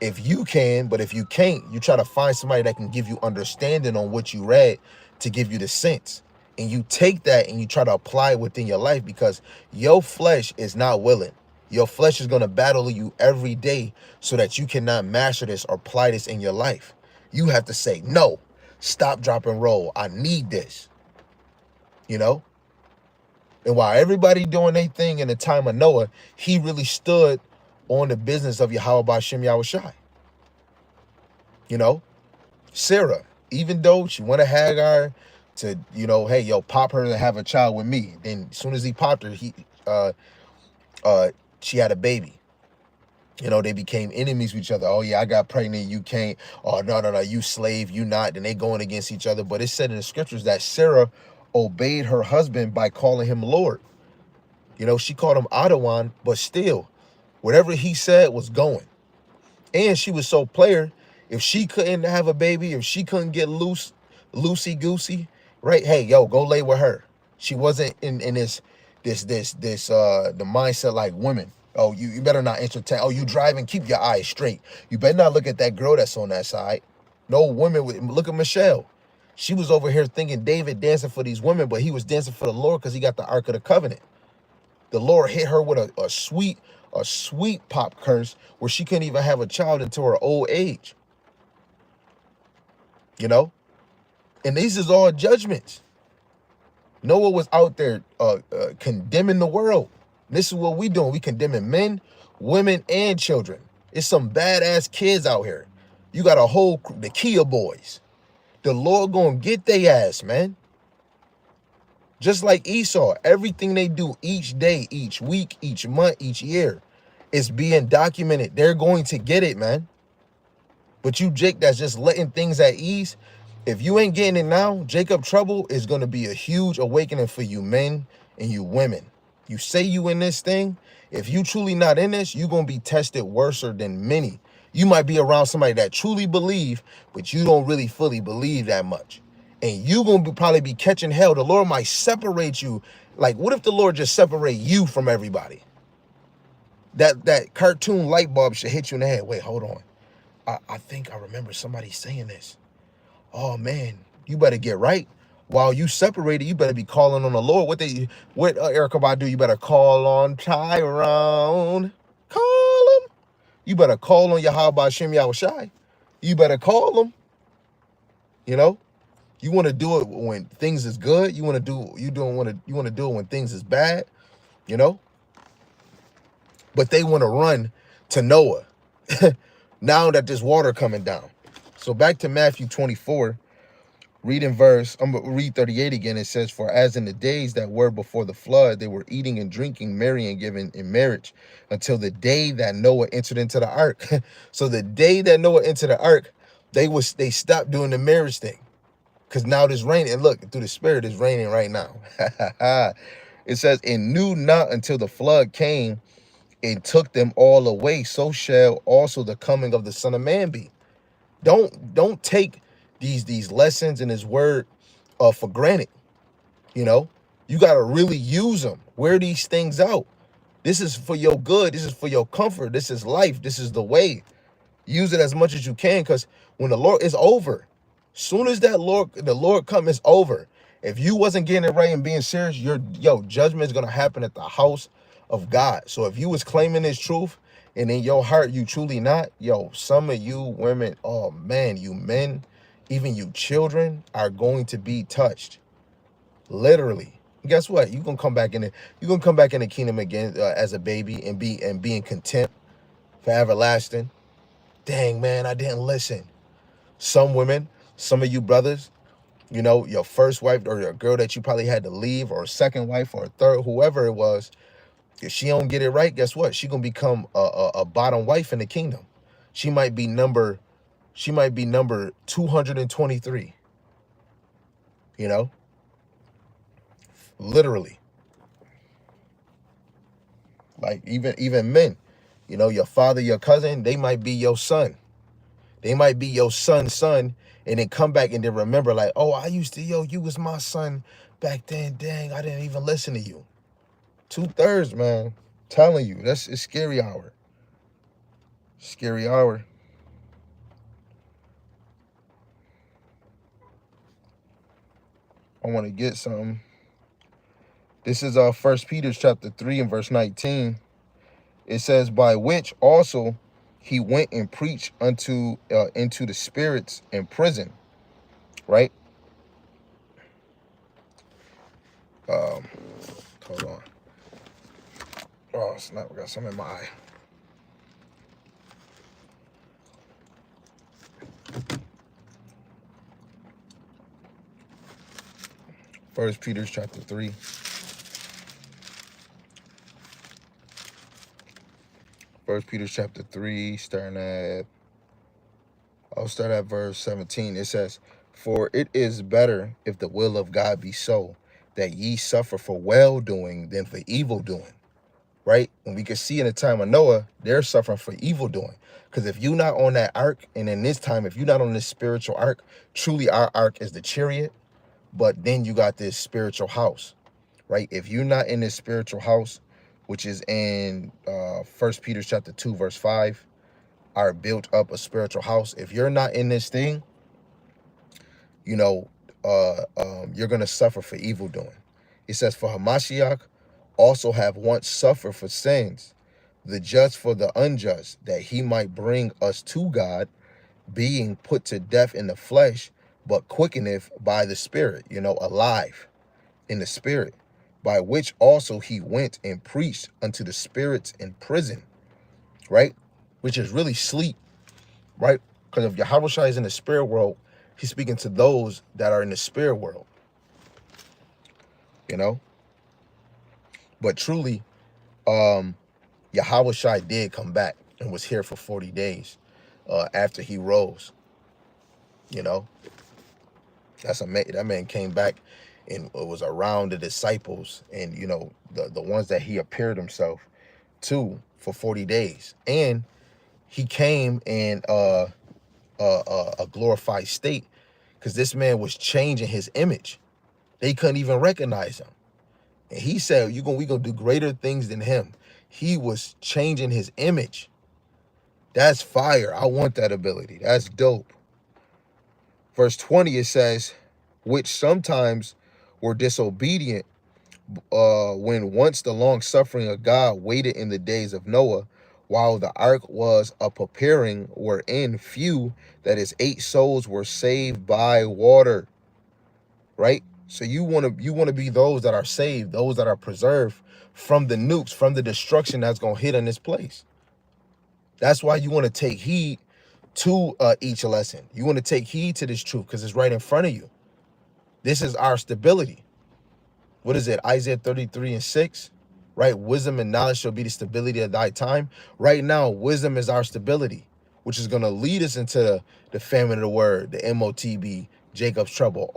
if you can, but if you can't, you try to find somebody that can give you understanding on what you read to give you the sense. And you take that and you try to apply it within your life, because your flesh is not willing. Your flesh is going to battle you every day so that you cannot master this or apply this in your life. You have to say, no, stop, drop, and roll. I need this. You know? And while everybody doing their thing in the time of Noah, he really stood on the business of Yahweh Ba'Shem Yahushai. You know, Sarah, even though she wanted Hagar to, you know, hey, yo, pop her and have a child with me. Then as soon as he popped her, she had a baby. You know, they became enemies with each other. Oh yeah, I got pregnant, you can't. Oh no, you slave, you not. Then they going against each other. But it said in the scriptures that Sarah obeyed her husband by calling him Lord. You know, she called him Adawan, but still, whatever he said was going. And she was so player, if she couldn't have a baby, if she couldn't get loosey-goosey, right? Hey, yo, go lay with her. She wasn't in this the mindset like women. Oh, you better not entertain. Oh, you driving, keep your eyes straight. You better not look at that girl that's on that side. No women look at Michelle. She was over here thinking David dancing for these women, but he was dancing for the Lord because he got the Ark of the Covenant. The Lord hit her with a sweet pop curse where she couldn't even have a child until her old age. You know? And these is all judgments. Noah was out there condemning the world. This is what we doing. We condemning men, women, and children. It's some badass kids out here. You got a whole the Kia boys. The Lord gonna get their ass, man. Just like Esau, everything they do each day, each week, each month, each year is being documented. They're going to get it, man. But you, Jake, that's just letting things at ease. If you ain't getting it now, Jacob trouble is going to be a huge awakening for you men and you women. You say you in this thing. If you truly not in this, you're going to be tested worse than many. You might be around somebody that truly believe, but you don't really fully believe that much. And you going to probably be catching hell. The Lord might separate you. Like, what if the Lord just separate you from everybody? That cartoon light bulb should hit you in the head. Wait, hold on. I think I remember somebody saying this. Oh man, you better get right. While you separated, you better be calling on the Lord. What Erykah Badu? You better call on Tyrone. Call him. You better call on Yahweh Hashem Yahushai. You better call him. You know, you want to do it when things is good. You want to do it when things is bad. You know, but they want to run to Noah. Now that there's water coming down. So back to Matthew 24, reading verse, I'm going to read 38 again. It says, for as in the days that were before the flood, they were eating and drinking, marrying and giving in marriage until the day that Noah entered into the ark. So the day that Noah entered the ark, they stopped doing the marriage thing. Because now there's raining. And look, through the Spirit, it's raining right now. It says, and knew not until the flood came and took them all away, so shall also the coming of the Son of Man be. Don't take these lessons in his word for granted. You know, you got to really use them. Wear these things out. This is for your good. This is for your comfort. This is life. This is the way. Use it as much as you can, because when the Lord is over, soon as the Lord come, it's over. If you wasn't getting it right and being serious, judgment is gonna happen at the house of God. So if you was claiming this truth and in your heart you truly not, some of you women, oh man, you men, even you children are going to be touched, literally. Guess what? You're gonna come back in the kingdom again as a baby and be in contempt for everlasting. Dang, man, I didn't listen. Some women, some of you brothers, your first wife or your girl that you probably had to leave, or a second wife or a third, whoever it was, if she don't get it right, guess what? She gonna become a bottom wife in the kingdom. She might be number 223. Literally. Like even men, your father, your cousin, they might be your son. They might be your son's son, and then come back and then remember, like, oh, I used to, you was my son back then. Dang, I didn't even listen to you. 2/3, man. Telling you, it's scary hour. Scary hour. I want to get something. This is 1 Peter chapter 3 and verse 19. It says, by which also he went and preached into the spirits in prison, right? Hold on. Oh, snap, I got something in my eye. First Peter chapter 3. First Peter chapter 3, I'll start at verse 17. It says, for it is better, if the will of God be so, that ye suffer for well-doing than for evil-doing. Right? And we can see in the time of Noah, they're suffering for evil-doing. Because if you're not on that ark, and in this time, if you're not on this spiritual ark, truly our ark is the chariot, but then you got this spiritual house, right? If you're not in this spiritual house, which is in 1 Peter chapter 2, verse 5, are built up a spiritual house. If you're not in this thing, you're going to suffer for evil doing. It says, for Hamashiach also have once suffered for sins, the just for the unjust, that he might bring us to God, being put to death in the flesh, but quickeneth by the Spirit, alive in the Spirit, by which also he went and preached unto the spirits in prison, right? Which is really sleep, right? Because if Yahushua is in the spirit world, he's speaking to those that are in the spirit world, you know. But truly, Yahushua did come back and was here for 40 days after he rose, you know. That man came back and was around the disciples and, you know, the ones that he appeared himself to for 40 days. And he came in a glorified state, because this man was changing his image. They couldn't even recognize him. And he said, we gonna do greater things than him. He was changing his image. That's fire. I want that ability. That's dope. Verse 20, it says, which sometimes were disobedient when once the long suffering of God waited in the days of Noah, while the ark was a preparing, wherein few, that is 8 souls, were saved by water. Right? So you want to be those that are saved, those that are preserved from the nukes, from the destruction that's going to hit in this place. That's why you want to take heed to each lesson. You want to take heed to this truth, because it's right in front of you. This is our stability. What is it? Isaiah 33:6, right? Wisdom and knowledge shall be the stability of thy time. Right now, wisdom is our stability, which is going to lead us into the famine of the word, the MOTB, Jacob's trouble.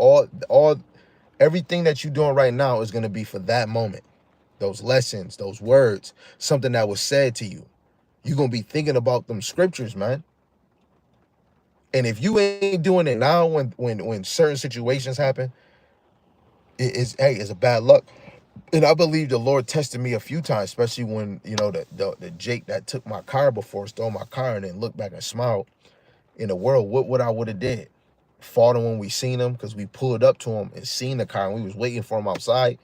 Everything that you're doing right now is going to be for that moment. Those lessons, those words, something that was said to you. You're going to be thinking about them scriptures, man. And if you ain't doing it now, when certain situations happen, it's a bad luck. And I believe the Lord tested me a few times, especially when, you know, the Jake that took my car before, stole my car, and then looked back and smiled. In the world, what I would have did. Fought him when we seen him, because we pulled up to him and seen the car and we was waiting for him outside.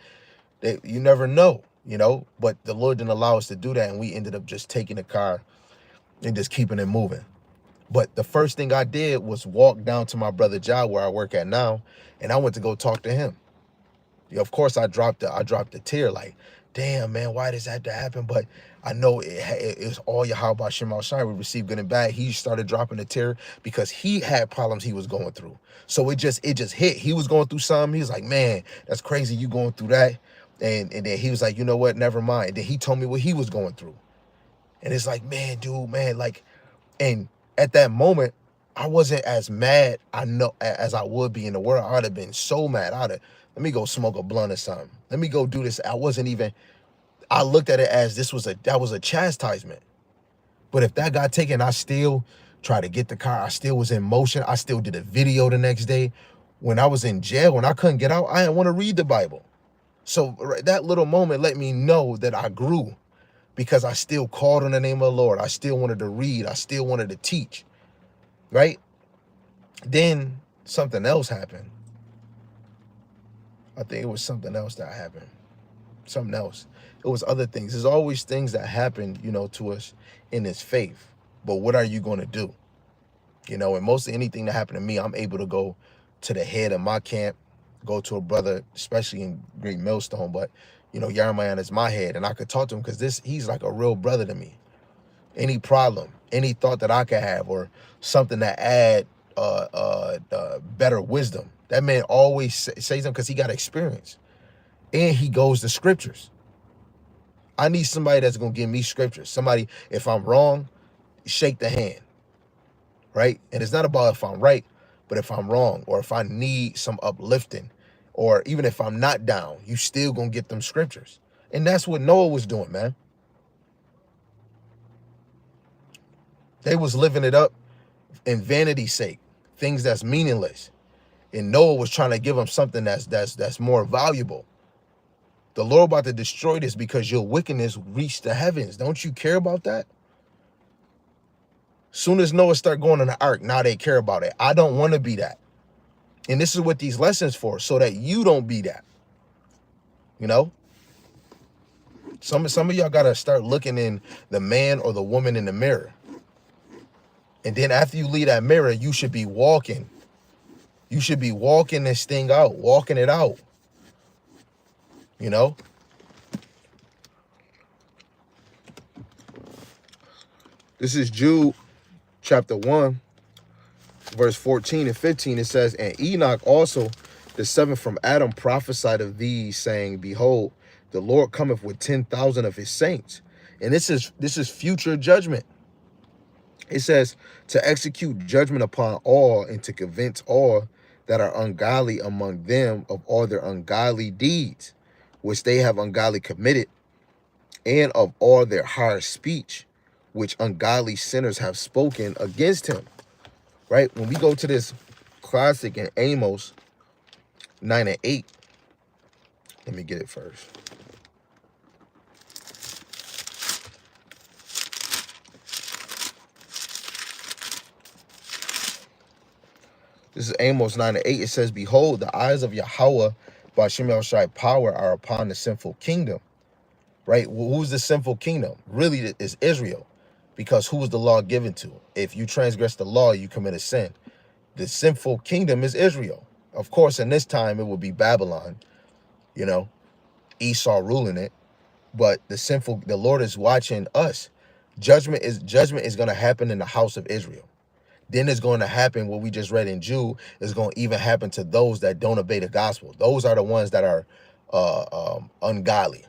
You never know, you know, but the Lord didn't allow us to do that, and we ended up just taking the car and just keeping it moving. But the first thing I did was walk down to my brother Jai, where I work at now, and I went to go talk to him. Yeah, of course, I dropped a tear, like, damn, man, why does that have to happen? But I know it's all Yahweh Shem Shai. We received good and bad. He started dropping a tear because he had problems he was going through. So it just hit. He was going through something. He was like, man, that's crazy you going through that. And then he was like, you know what, never mind. And then he told me what he was going through. And it's like, man, dude, man, like, and at that moment, I wasn't as mad, I know, as I would be in the world. I'd have been so mad. Let me go smoke a blunt or something. Let me go do this. I looked at it as that was a chastisement. But if that got taken, I still tried to get the car. I still was in motion. I still did a video the next day. When I was in jail, when I couldn't get out, I didn't want to read the Bible. So that little moment let me know that I grew, because I still called on the name of the Lord. I still wanted to read. I still wanted to teach, right? Then something else happened. I think it was something else that happened. Something else. It was other things. There's always things that happen, you know, to us in this faith. But what are you going to do? You know, and most of anything that happened to me, I'm able to go to the head of my camp, go to a brother, especially in Great Millstone. But, you know, Yarmayan is my head, and I could talk to him because he's like a real brother to me. Any problem, any thought that I could have, or something that add better wisdom. That man always says something because he got experience. And he goes to scriptures. I need somebody that's going to give me scriptures. Somebody, if I'm wrong, shake the hand, right? And it's not about if I'm right, but if I'm wrong, or if I need some uplifting, or even if I'm not down, you still going to get them scriptures. And that's what Noah was doing, man. They was living it up in vanity's sake, things that's meaningless. And Noah was trying to give them something that's more valuable. The Lord about to destroy this because your wickedness reached the heavens. Don't you care about that? Soon as Noah start going in the ark, now they care about it. I don't want to be that. And this is what these lessons for, so that you don't be that. You know? Some of y'all got to start looking in the man or the woman in the mirror. And then after you leave that mirror, you should be walking. You should be walking this thing out, walking it out. You know? This is Jude chapter 1, verse 14 and 15, it says, and Enoch also, the seventh from Adam, prophesied of these, saying, behold, the Lord cometh with 10,000 of his saints. And this is future judgment. It says, to execute judgment upon all, and to convince all that are ungodly among them of all their ungodly deeds, which they have ungodly committed, and of all their hard speech, which ungodly sinners have spoken against him. Right? When we go to this classic in Amos 9 and 8, let me get it first. This is Amos 9 and 8. It says, behold, the eyes of Yahweh by Shem Shai power are upon the sinful kingdom. Right? Well, who's the sinful kingdom? Really, it's Israel. Because who was the law given to? If you transgress the law, you commit a sin. The sinful kingdom is Israel. Of course, in this time, it will be Babylon, you know, Esau ruling it. But the Lord is watching us. Judgment is going to happen in the house of Israel. Then it's going to happen what we just read in Jude is going to even happen to those that don't obey the gospel. Those are the ones that are ungodly.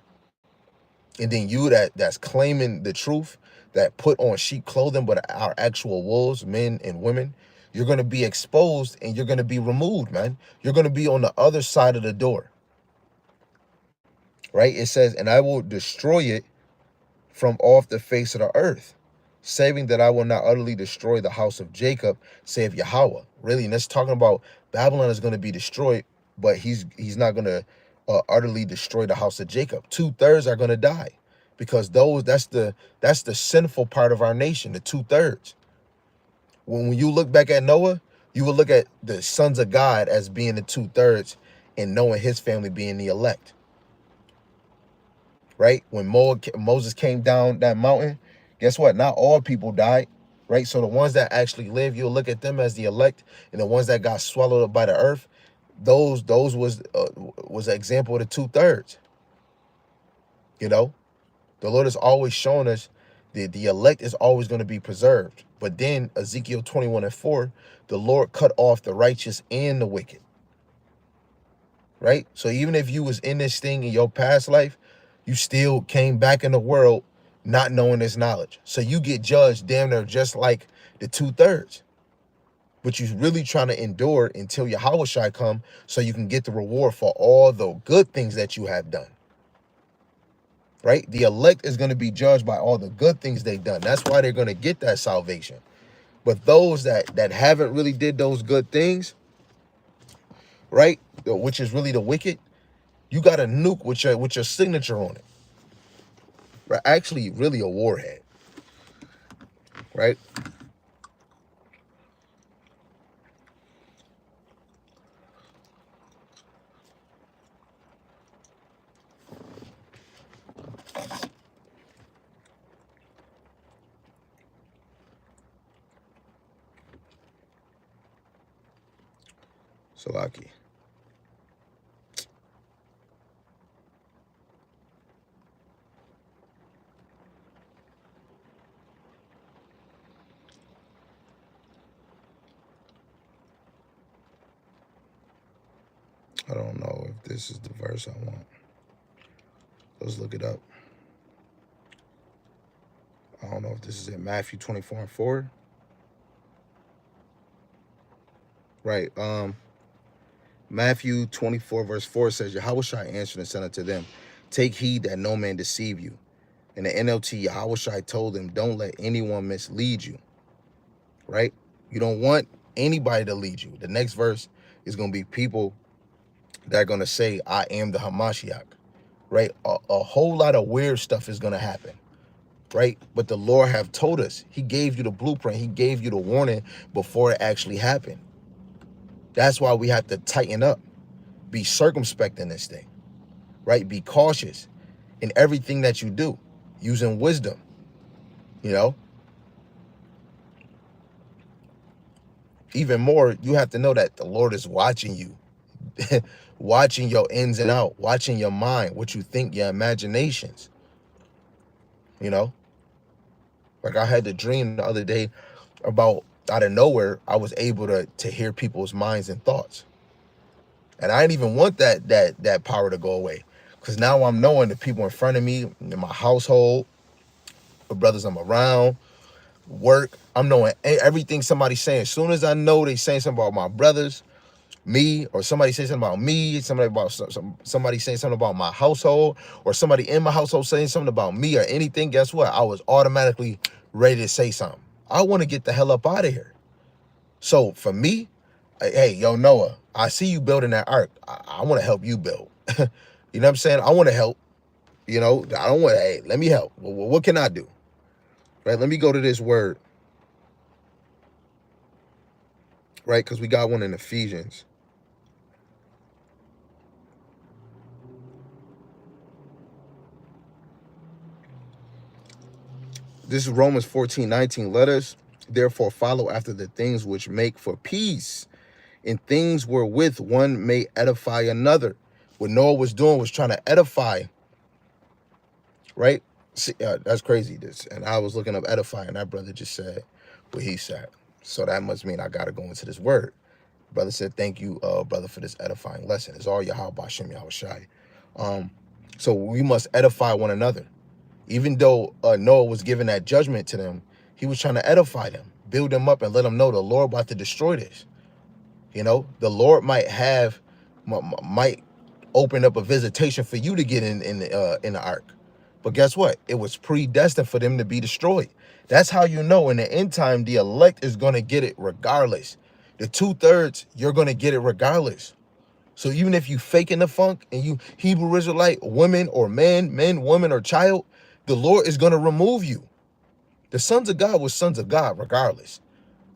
And then you that's claiming the truth, that put on sheep clothing but are actual wolves, men and women, you're going to be exposed and you're going to be removed, man. You're going to be on the other side of the door. Right? It says, and I will destroy it from off the face of the earth, saving that I will not utterly destroy the house of Jacob, saith Yahweh. Really, and that's talking about Babylon is going to be destroyed, but he's not going to utterly destroy the house of Jacob. 2/3 are going to die, because that's the sinful part of our nation, the 2/3. When you look back at Noah, you will look at the sons of God as being the 2/3, and knowing his family being the elect. Right? When Moses came down that mountain, guess what? Not all people died, right? So the ones that actually live, you'll look at them as the elect, and the ones that got swallowed up by the earth, those was an example of the 2/3. You know, the Lord is always showing us the elect is always going to be preserved. But then Ezekiel 21 and 4, the Lord cut off the righteous and the wicked. Right? So even if you was in this thing in your past life, you still came back in the world not knowing this knowledge. So you get judged damn near just like the 2/3. But you're really trying to endure until Yahweh Shai come, so you can get the reward for all the good things that you have done. Right? The elect is going to be judged by all the good things they've done. That's why they're going to get that salvation. But those that haven't really did those good things, right, which is really the wicked, you got a nuke with your signature on it. Right? Actually, really a warhead. Right? Salaki. I don't know if this is the verse I want. Let's look it up. I don't know if this is in Matthew 24 and 4. Right. Matthew 24 verse 4 says, Yahweh Shai answered and said unto them, take heed that no man deceive you. In the NLT, Yahweh Shai told them, don't let anyone mislead you. Right? You don't want anybody to lead you. The next verse is going to be people that are going to say, I am the Hamashiach. Right? A whole lot of weird stuff is going to happen. Right? But the Lord have told us. He gave you the blueprint. He gave you the warning before it actually happened. That's why we have to tighten up. Be circumspect in this thing. Right? Be cautious in everything that you do. Using wisdom. You know? Even more, you have to know that the Lord is watching you. Watching your ins and out. Watching your mind. What you think, your imaginations. You know? Like I had the dream the other day about out of nowhere, I was able to hear people's minds and thoughts. And I didn't even want that power to go away. Because now I'm knowing the people in front of me, in my household, the brothers I'm around, work, I'm knowing everything somebody's saying. As soon as I know they saying something about my brothers, me, or somebody say something about me, somebody saying something about my household, or somebody in my household saying something about me or anything, guess what? I was automatically ready to say something. I want to get the hell up out of here. So for me, hey, yo, Noah, I see you building that ark. I want to help you build. You know what I'm saying? I want to help. You know, I don't want to, hey, let me help. Well, what can I do? Right? Let me go to this word. Right? Because we got one in Ephesians. This is Romans 14:19. Let us therefore follow after the things which make for peace, in things wherewith one may edify another. What Noah was doing was trying to edify, right? See, that's crazy. And I was looking up edify, and that brother just said what he said. So that must mean I got to go into this word. Brother said, thank you, brother, for this edifying lesson. It's all Yahweh Bashem Yahweh Shai. So we must edify one another. Even though Noah was giving that judgment to them, he was trying to edify them, build them up, and let them know the Lord about to destroy this. You know, the Lord might open up a visitation for you to get in the ark. But guess what? It was predestined for them to be destroyed. That's how you know in the end time, the elect is going to get it regardless. The 2/3, you're going to get it regardless. So even if you faking the funk and you Hebrew Israelite, women or men, woman, or child, the Lord is going to remove you. The sons of God were sons of God regardless.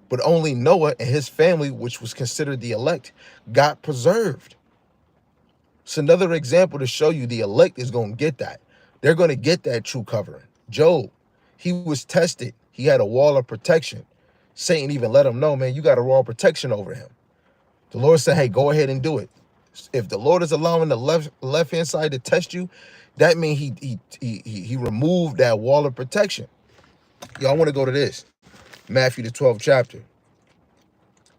But only Noah and his family, which was considered the elect, got preserved. It's another example to show you the elect is going to get that. They're going to get that true covering. Job, he was tested. He had a wall of protection. Satan even let him know, man, you got a wall of protection over him. The Lord said, hey, go ahead and do it. If the Lord is allowing the left-hand side to test you, that means he removed that wall of protection. Yo, I want to go to this. Matthew the 12th chapter.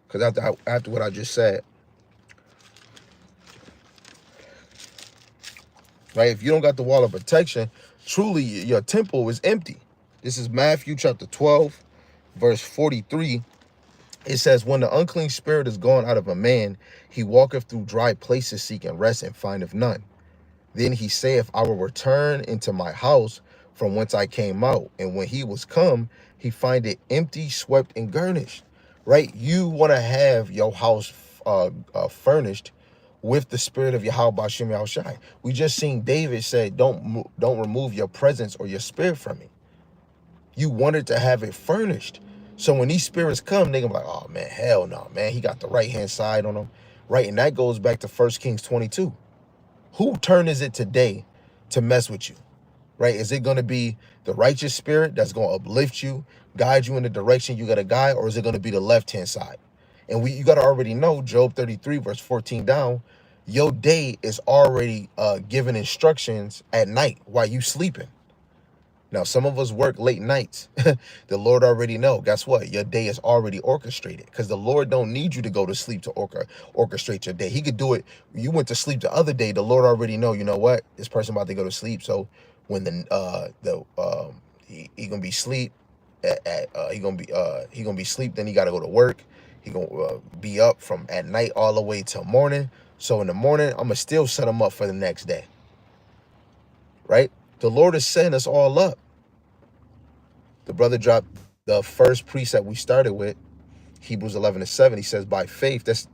Because after what I just said, right? If you don't got the wall of protection, truly your temple is empty. This is Matthew chapter 12, verse 43. It says, when the unclean spirit is gone out of a man, he walketh through dry places seeking rest and findeth none. Then he saith, I will return into my house from whence I came out. And when he was come, he find it empty, swept, and garnished. Right? You want to have your house furnished with the spirit of Yahweh Bashem Yahushai. We just seen David say, don't remove your presence or your spirit from me. You wanted to have it furnished. So when these spirits come, they gonna be like, oh man, hell no, man. He got the right-hand side on him. Right? And that goes back to 1 Kings 22. Who turn is it today to mess with you? Right? Is it going to be the righteous spirit that's going to uplift you, guide you in the direction you got to guide, or is it going to be the left-hand side? And you got to already know, Job 33, verse 14 down, your day is already giving instructions at night while you sleeping. Now, some of us work late nights. The Lord already know. Guess what? Your day is already orchestrated because the Lord don't need you to go to sleep to orchestrate your day. He could do it. You went to sleep the other day. The Lord already know. You know what? This person about to go to sleep. So when he gonna be sleep he gonna be sleep. Then he got to go to work. He gonna be up from at night all the way till morning. So in the morning, I'm gonna still set him up for the next day. Right? The Lord is setting us all up. The brother dropped the first precept we started with, Hebrews 11:7. He says, by faith, that's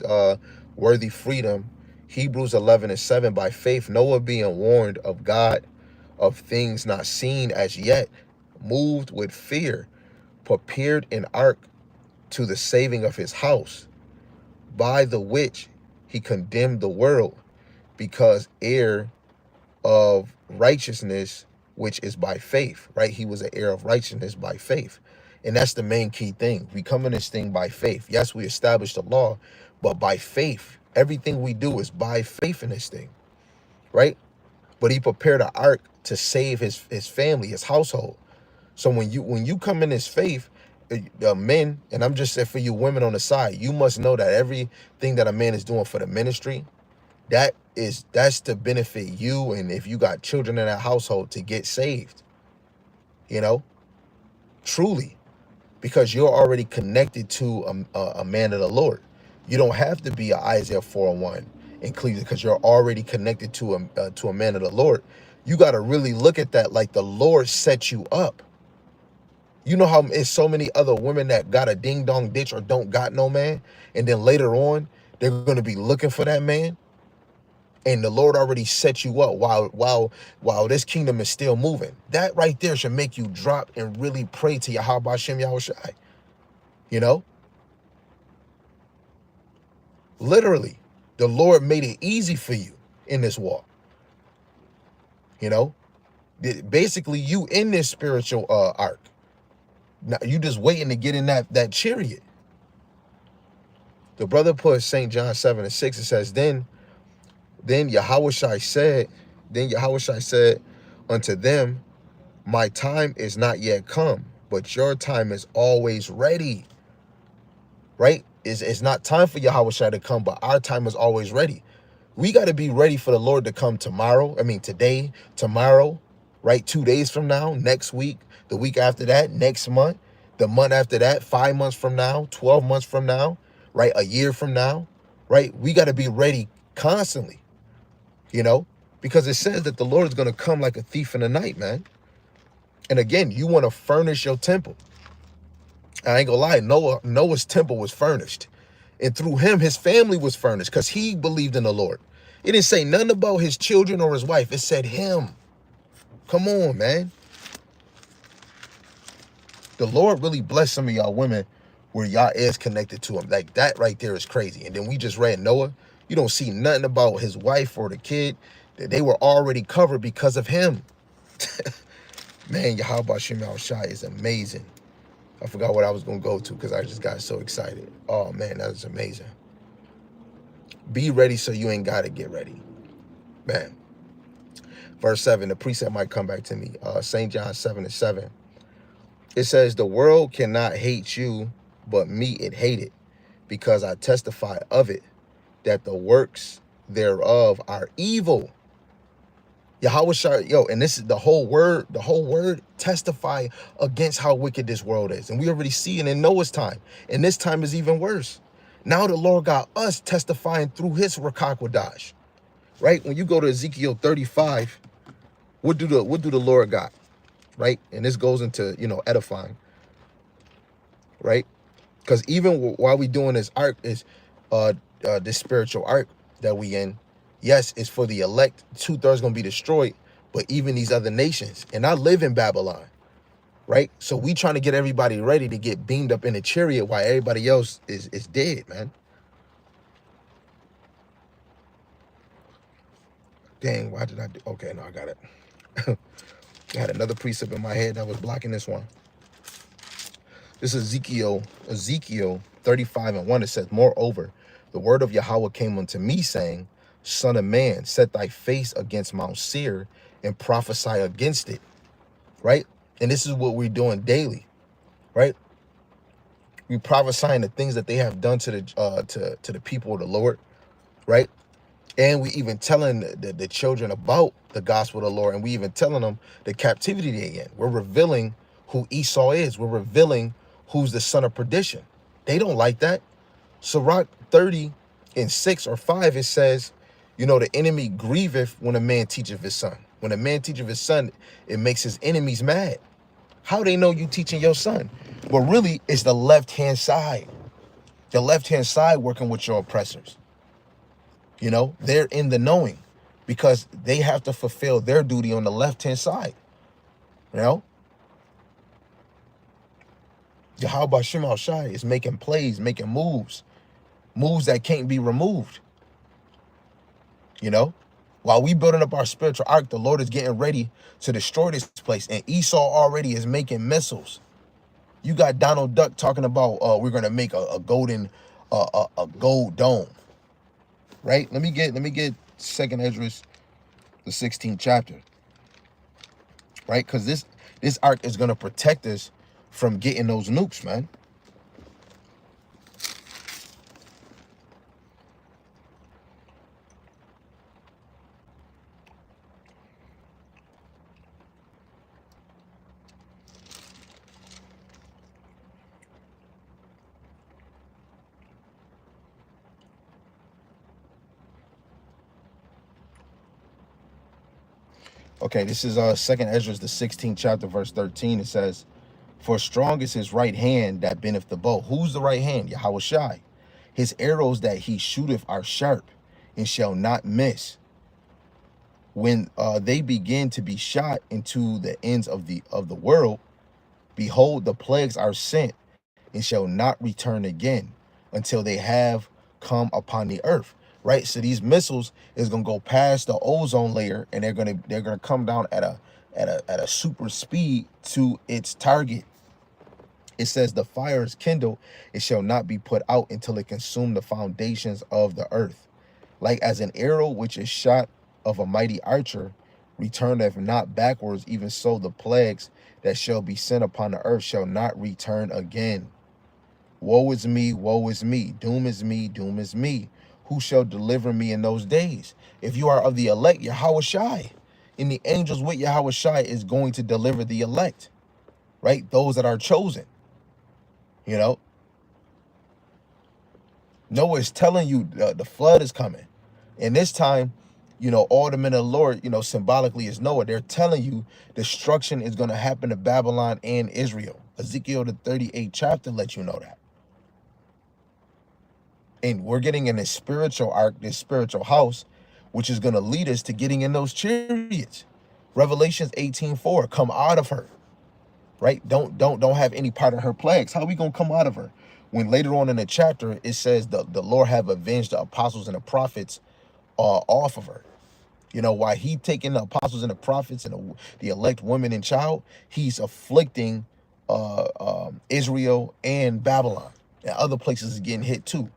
worthy freedom. Hebrews 11:7, by faith, Noah being warned of God of things not seen as yet, moved with fear, prepared an ark to the saving of his house, by the which he condemned the world, because heir of righteousness, which is by faith, right? He was an heir of righteousness by faith. And that's the main key thing. We come in this thing by faith. Yes, we established the law, but by faith. Everything we do is by faith in this thing, right? But he prepared an ark to save his family, his household. So when you come in this faith, men, and I'm just saying for you women on the side, you must know that everything that a man is doing for the ministry, that's to benefit you, and if you got children in that household, to get saved, you know, truly, because you're already connected to a man of the Lord. You don't have to be an Isaiah 4:1 in Cleveland because you're already connected to a man of the Lord. You got to really look at that like the Lord set you up. You know how it's so many other women that got a ding dong ditch or don't got no man, and then later on they're going to be looking for that man, and the Lord already set you up while this kingdom is still moving. That right there should make you drop and really pray to Yahweh Shem Yahushai. You know, literally, the Lord made it easy for you in this walk. You know, basically you in this spiritual arc. Now you just waiting to get in that chariot. The brother put St. John 7:6. It says, then Yahushai said unto them, my time is not yet come, but your time is always ready. Right? It's not time for Yahushai to come, but our time is always ready. We got to be ready for the Lord to come tomorrow. I mean, today, tomorrow, right? 2 days from now, next week, the week after that, next month, the month after that, 5 months from now, 12 months from now, right? A year from now, right? We got to be ready constantly, you know, because it says that the Lord is going to come like a thief in the night, man. And again, you want to furnish your temple. I ain't gonna lie, Noah's temple was furnished. And through him, his family was furnished because he believed in the Lord. It didn't say nothing about his children or his wife. It said him. Come on, man. The Lord really blessed some of y'all women where y'all is connected to him. Like that right there is crazy. And then we just read Noah. You don't see nothing about his wife or the kid. That they were already covered because of him. Man, Yahweh Shem Shai is amazing. I forgot what I was going to go to because I just got so excited. Oh, man, that is amazing. Be ready so you ain't got to get ready. Man. Verse 7, the precept might come back to me. St. John 7:7. It says, the world cannot hate you, but me it hated, because I testify of it, that the works thereof are evil. Yahweh, and this is the whole word testify against how wicked this world is. And we already see it in Noah's time. And this time is even worse. Now the Lord got us testifying through his Rakakwadash. Right? When you go to Ezekiel 35, what do the Lord got? Right? And this goes into, edifying. Right? Because even while we doing this arc is this spiritual arc that we in, yes, it's for the elect. 2/3 gonna be destroyed, but even these other nations, and I live in Babylon, right? So we trying to get everybody ready to get beamed up in a chariot while everybody else is dead, man. Dang, why did I do? Okay, no, I got it. I had another precept in my head that was blocking this one. This is Ezekiel 35:1. It says, moreover, the word of Yahweh came unto me, saying, Son of man, set thy face against Mount Seir and prophesy against it. Right? And this is what we're doing daily. Right? We prophesying the things that they have done to the people of the Lord. Right? And we even telling the children about the gospel of the Lord, and we even telling them the captivity they in. We're revealing who Esau is. We're revealing who's the son of perdition. They don't like that. Sirach 30:6 or 5, it says, the enemy grieveth when a man teacheth his son. When a man teacheth his son, it makes his enemies mad. How they know you teaching your son? Well, really, it's the left-hand side. The left-hand side working with your oppressors. They're in the knowing because they have to fulfill their duty on the left-hand side. Yahweh Shem Shai is making plays, making moves that can't be removed. While we building up our spiritual ark, the Lord is getting ready to destroy this place. And Esau already is making missiles. You got Donald Duck talking about, we're going to make a gold dome. Right? Let me get 2nd Esdras, the 16th chapter. Right? Because this ark is going to protect us from getting those nukes, man. Okay, this is Second Ezra, the 16th chapter, verse 13. It says, "For strong is his right hand that bendeth the bow." Who's the right hand? Yahweh Shai. "His arrows that he shooteth are sharp, and shall not miss. When they begin to be shot into the ends of the world, behold, the plagues are sent, and shall not return again, until they have come upon the earth." Right. So these missiles is gonna go past the ozone layer, and they're gonna come down at a super speed to its target. It says, "The fire is kindled, it shall not be put out until it consume the foundations of the earth. Like as an arrow which is shot of a mighty archer, returneth not backwards, even so the plagues that shall be sent upon the earth shall not return again. Woe is me, woe is me, doom is me, doom is me. Who shall deliver me in those days?" If you are of the elect, Yahweh Shai, and the angels with Yahweh Shai is going to deliver the elect, right? Those that are chosen. You know, Noah is telling you the flood is coming. And this time, all the men of the Lord, symbolically is Noah. They're telling you destruction is going to happen to Babylon and Israel. Ezekiel, the 38th chapter, lets you know that. And we're getting in this spiritual arc, this spiritual house, which is going to lead us to getting in those chariots. Revelations 18:4, come out of her, right? Don't have any part of her plagues. How are we going to come out of her? When later on in the chapter, it says the Lord have avenged the apostles and the prophets off of her. Why he taking the apostles and the prophets and the elect women and child, he's afflicting Israel and Babylon. And other places is getting hit too.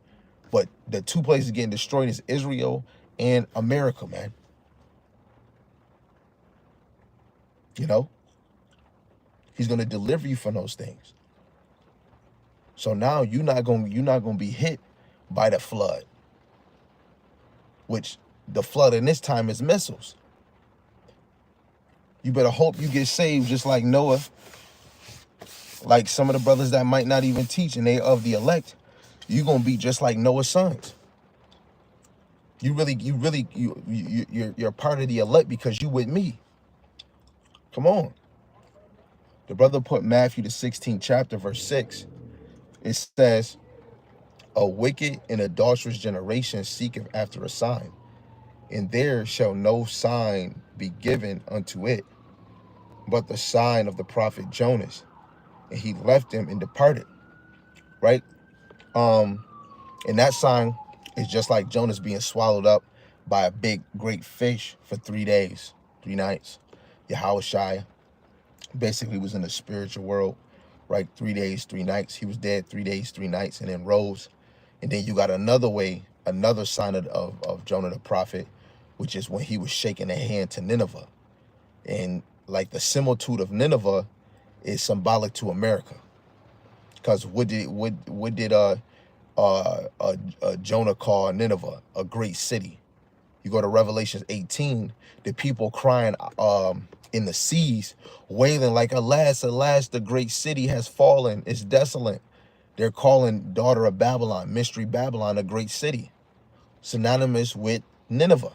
But the two places getting destroyed is Israel and America, man. He's gonna deliver you from those things. So now you're not gonna be hit by the flood, which the flood in this time is missiles. You better hope you get saved just like Noah, like some of the brothers that might not even teach and they of the elect. You're gonna be just like Noah's sons. You're part of the elect because you with me. Come on. The brother put Matthew the 16th chapter, verse 6. It says, "A wicked and adulterous generation seeketh after a sign, and there shall no sign be given unto it, but the sign of the prophet Jonas. And he left them and departed." Right? And that sign is just like Jonas being swallowed up by a big, great fish for 3 days, 3 nights. Yahweh Shai basically was in the spiritual world, right? 3 days, 3 nights. He was dead 3 days, 3 nights, and then rose. And then you got another sign of Jonah the prophet, which is when he was shaking a hand to Nineveh. And like the similitude of Nineveh is symbolic to America. Because what did Jonah call Nineveh? A great city. You go to Revelation 18, the people crying in the seas, wailing like, "Alas, alas, the great city has fallen. It's desolate." They're calling daughter of Babylon, Mystery Babylon, a great city, synonymous with Nineveh,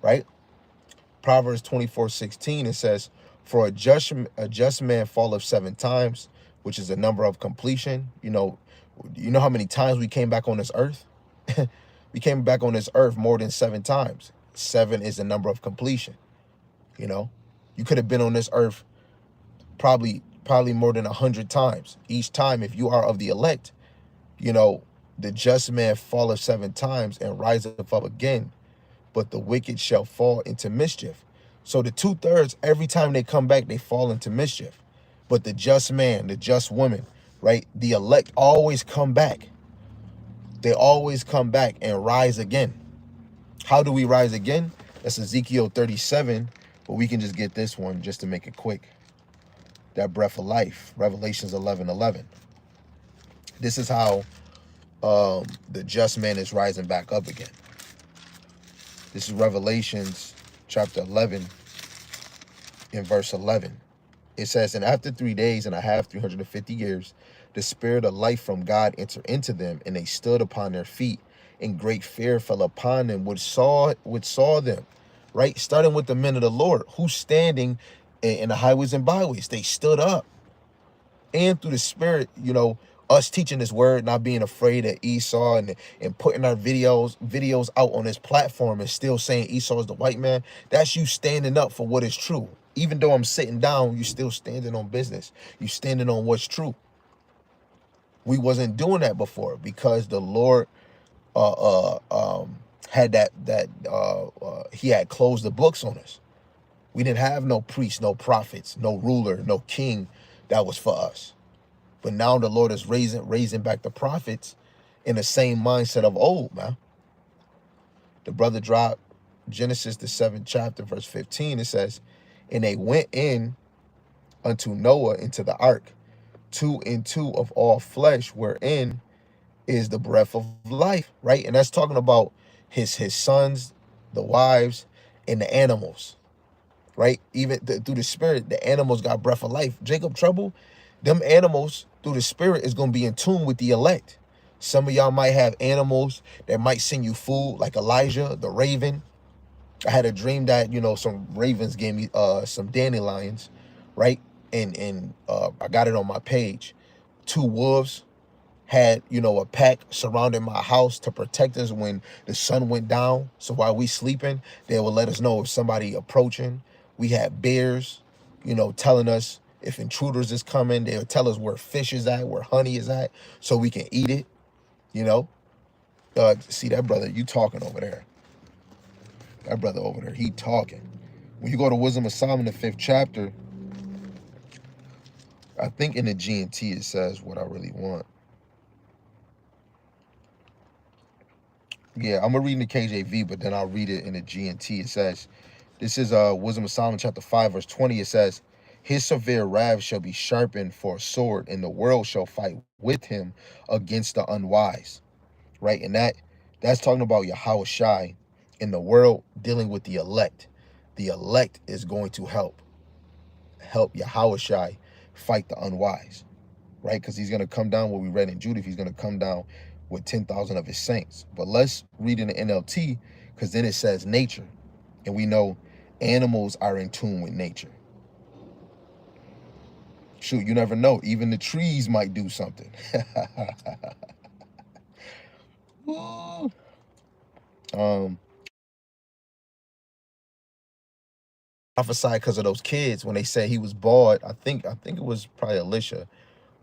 right? Proverbs 24:16, it says, "For a just man falleth 7 times," which is a number of completion. You know how many times we came back on this earth? We came back on this earth more than 7 times. 7 is the number of completion. You could have been on this earth probably more than 100 times. Each time, if you are of the elect, the just man falleth 7 times and riseth up again, but the wicked shall fall into mischief. So the 2/3, every time they come back, they fall into mischief. But the just man, the just woman, right? The elect always come back. They always come back and rise again. How do we rise again? That's Ezekiel 37, but we can just get this one just to make it quick. that breath of life. Revelations 11:11. This is how the just man is rising back up again. This is Revelations chapter 11 in verse 11. It says, and after 3 days and a half, 350 years, the spirit of life from God entered into them, and they stood upon their feet, and great fear fell upon them which saw them. Right? Starting with the men of the Lord, who's standing in the highways and byways. They stood up. And through the spirit, us teaching this word, not being afraid of Esau, and putting our videos out on this platform and still saying Esau is the white man. That's you standing up for what is true. Even though I'm sitting down, you still standing on business. You standing on what's true. We wasn't doing that before because the Lord had he had closed the books on us. We didn't have no priests, no prophets, no ruler, no king that was for us. But now the Lord is raising back the prophets in the same mindset of old, man. The brother dropped Genesis, the 7th chapter, verse 15. It says, and they went in unto Noah into the ark, 2 and 2 of all flesh, wherein is the breath of life, right? And that's talking about his sons, the wives, and the animals, right? Even through the spirit, the animals got breath of life. Jacob Trouble, them animals through the spirit is going to be in tune with the elect. Some of y'all might have animals that might send you food, like Elijah, the raven. I had a dream that, some ravens gave me some dandelions, right? And I got it on my page. 2 wolves had, a pack surrounding my house to protect us when the sun went down. So while we sleeping, they would let us know if somebody approaching. We had bears, telling us if intruders is coming. They'll tell us where fish is at, where honey is at, so we can eat it. See that brother, you talking over there. That brother over there, he talking. When you go to Wisdom of Solomon, the 5th chapter, I think in the G&T it says what I really want. Yeah, I'm gonna read in the KJV, but then I'll read it in the G&T. It says, this is Wisdom of Solomon chapter 5, verse 20. It says, his severe wrath shall be sharpened for a sword, and the world shall fight with him against the unwise. Right? And that's talking about Yahweh Shai in the world dealing with the elect. The elect is going to help Yahweh Shai fight the unwise. Right? Because he's gonna come down, what we read in Judith, he's gonna come down with 10,000 of his saints. But let's read in the NLT, because then it says nature. And we know animals are in tune with nature. Shoot, you never know. Even the trees might do something. Prophesied because of those kids when they said he was bald. I think it was probably Elisha.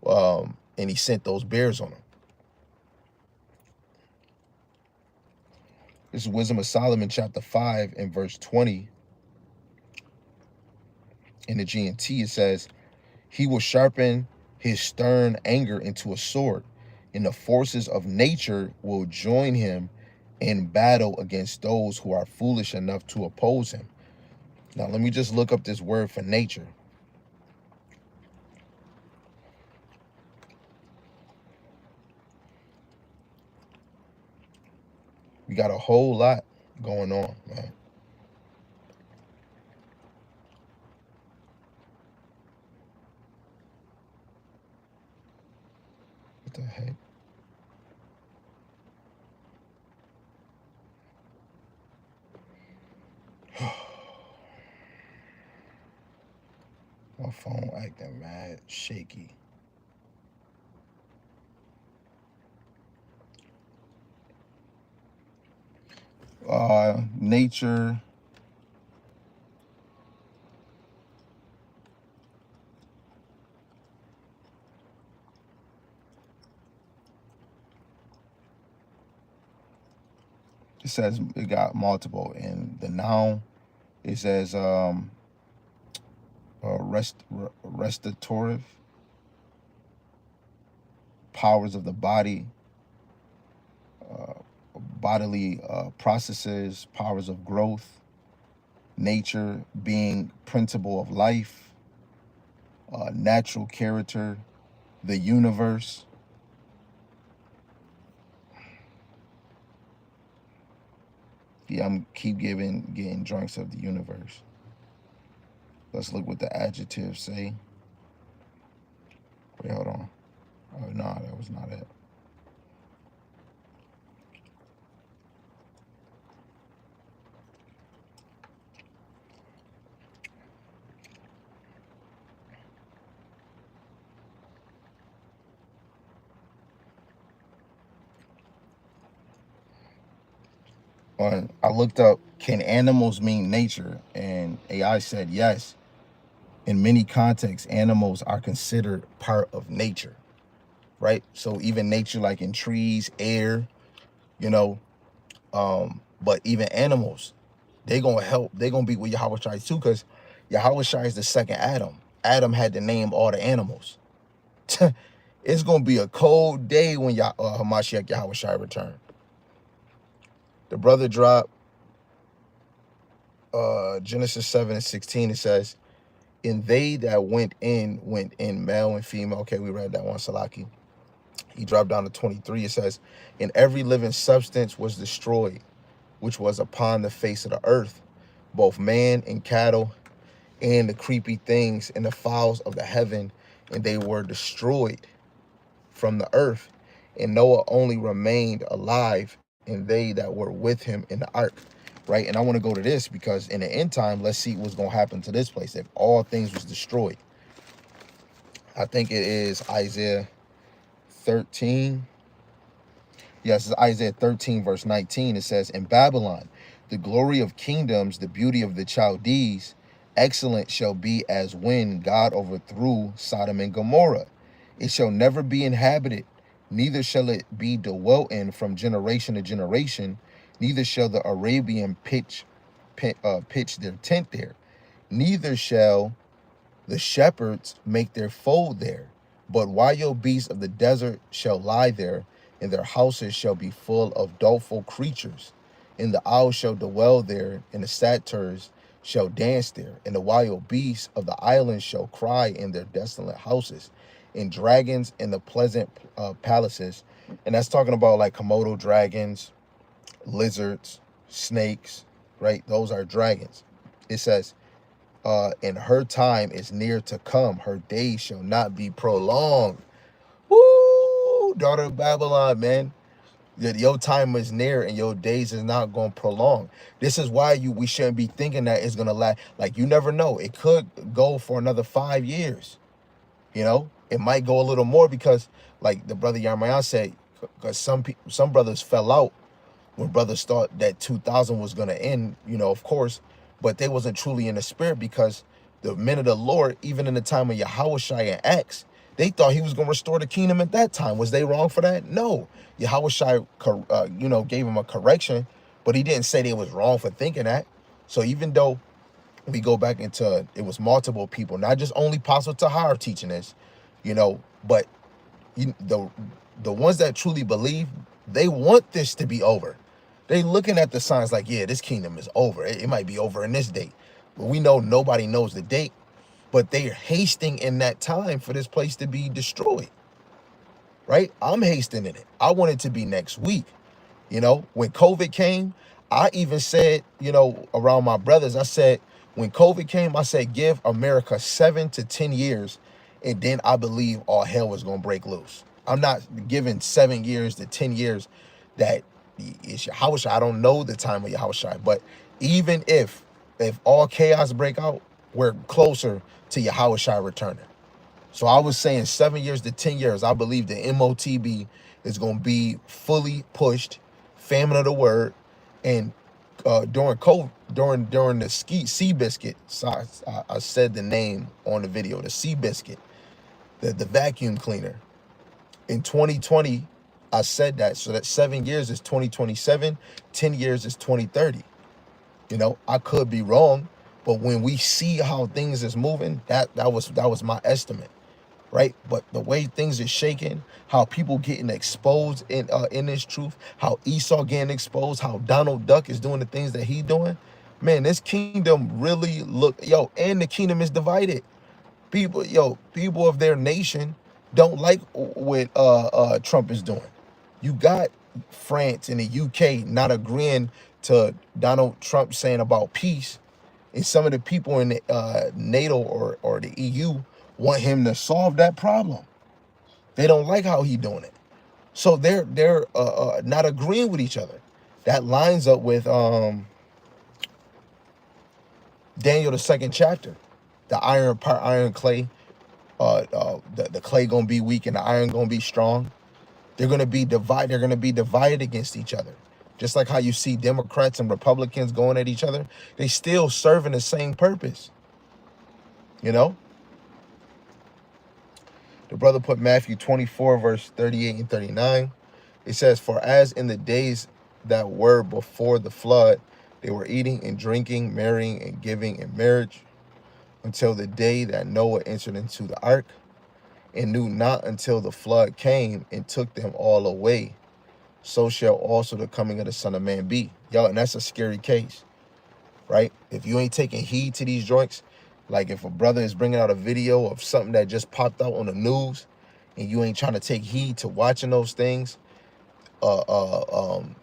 And he sent those bears on him. This is Wisdom of Solomon chapter 5 and verse 20. In the G&T it says, he will sharpen his stern anger into a sword, and the forces of nature will join him in battle against those who are foolish enough to oppose him. Now, let me just look up this word for nature. We got a whole lot going on, man. What the heck? My phone acting mad shaky. Nature. It says it got multiple. In the noun, it says restorative powers of the body, bodily processes, powers of growth, nature being principle of life, natural character, the universe. Yeah, I'm keep getting drunks of the universe. Let's look what the adjectives say. Wait, hold on. Oh no, that was not it. I looked up, can animals mean nature? And AI said yes. In many contexts, animals are considered part of nature, right? So even nature, like in trees, air, you know, but even animals, they gonna help. They gonna be with Yahweh Shai too, because Yahweh Shai is the second Adam. Adam had to name all the animals. It's gonna be a cold day when Hamashiach Yahweh Shai return. The brother dropped Genesis 7:16. It says, and they that went in, male and female. Okay, we read that one, Salaki. He dropped down to 23. It says, and every living substance was destroyed, which was upon the face of the earth, both man and cattle, and the creepy things and the fowls of the heaven, and they were destroyed from the earth. And Noah only remained alive, and they that were with him in the ark. Right? And I want to go to this because in the end time, let's see what's going to happen to this place if all things was destroyed. I think it is Isaiah 13. Yes, it's Isaiah 13, verse 19. It says, in Babylon, the glory of kingdoms, the beauty of the Chaldees, excellent shall be as when God overthrew Sodom and Gomorrah. It shall never be inhabited, neither shall it be dwelt in from generation to generation, neither shall the Arabian pitch their tent there, neither shall the shepherds make their fold there, but wild beasts of the desert shall lie there, and their houses shall be full of doleful creatures. And the owls shall dwell there, and the satyrs shall dance there, and the wild beasts of the islands shall cry in their desolate houses, and dragons in the pleasant palaces. And that's talking about like Komodo dragons, lizards, snakes, right? Those are dragons. It says, and her time is near to come. Her days shall not be prolonged. Woo, daughter of Babylon, man. Your time is near and your days is not going to prolong. This is why we shouldn't be thinking that it's going to last. Like, you never know. It could go for another 5 years. You know, it might go a little more because, like the brother Yarmayan said, because some brothers fell out when brothers thought that 2000 was going to end, you know, of course, but they wasn't truly in the spirit because the men of the Lord, even in the time of Yahweh Shai and Acts, they thought he was going to restore the kingdom at that time. Was they wrong for that? No. Yahweh Shai, gave him a correction, but he didn't say they was wrong for thinking that. So even though we go back into, it was multiple people, not just only Apostle Tahar teaching this, you know, but the ones that truly believe, they want this to be over. They looking at the signs like, yeah, this kingdom is over. It might be over in this date. But we know nobody knows the date, but they're hasting in that time for this place to be destroyed, right? I'm hasting in it. I want it to be next week. You know, when COVID came, I even said, you know, around my brothers, I said, when COVID came, I said, give America 7 to 10 years, and then I believe all hell was going to break loose. I'm not giving 7 years to 10 years that it's Yahweh Shai. I don't know the time of Yahweh Shai, but even if all chaos break out, we're closer to Yahweh Shai returning. So I was saying 7 years to 10 years, I believe the MOTB is going to be fully pushed, famine of the word, and during COVID, during the Seabiscuit, so I said the name on the video, the Seabiscuit, the vacuum cleaner. In 2020, I said that, so that 7 years is 2027, 10 years is 2030. You know, I could be wrong, but when we see how things is moving, that was my estimate, right? But the way things are shaking, how people getting exposed in this truth, how Esau getting exposed, how Donald Duck is doing the things that he doing, man, this kingdom really and the kingdom is divided. People of their nation don't like what Trump is doing. You got France and the UK not agreeing to Donald Trump saying about peace, and some of the people in the, NATO or the EU want him to solve that problem. They don't like how he doing it, so they're not agreeing with each other. That lines up with Daniel the 2nd chapter, the iron part iron clay. The clay gonna be weak and the iron gonna be strong. They're gonna be divided. They're gonna be divided against each other. Just like how you see Democrats and Republicans going at each other, they still serving the same purpose. You know. The brother put Matthew 24 verse 38 and 39. It says, "For as in the days that were before the flood, they were eating and drinking, marrying and giving in marriage, until the day that Noah entered into the ark, and knew not until the flood came and took them all away. So shall also the coming of the Son of Man be." Yo, and that's a scary case, right? If you ain't taking heed to these joints, like if a brother is bringing out a video of something that just popped out on the news, and you ain't trying to take heed to watching those things, I'm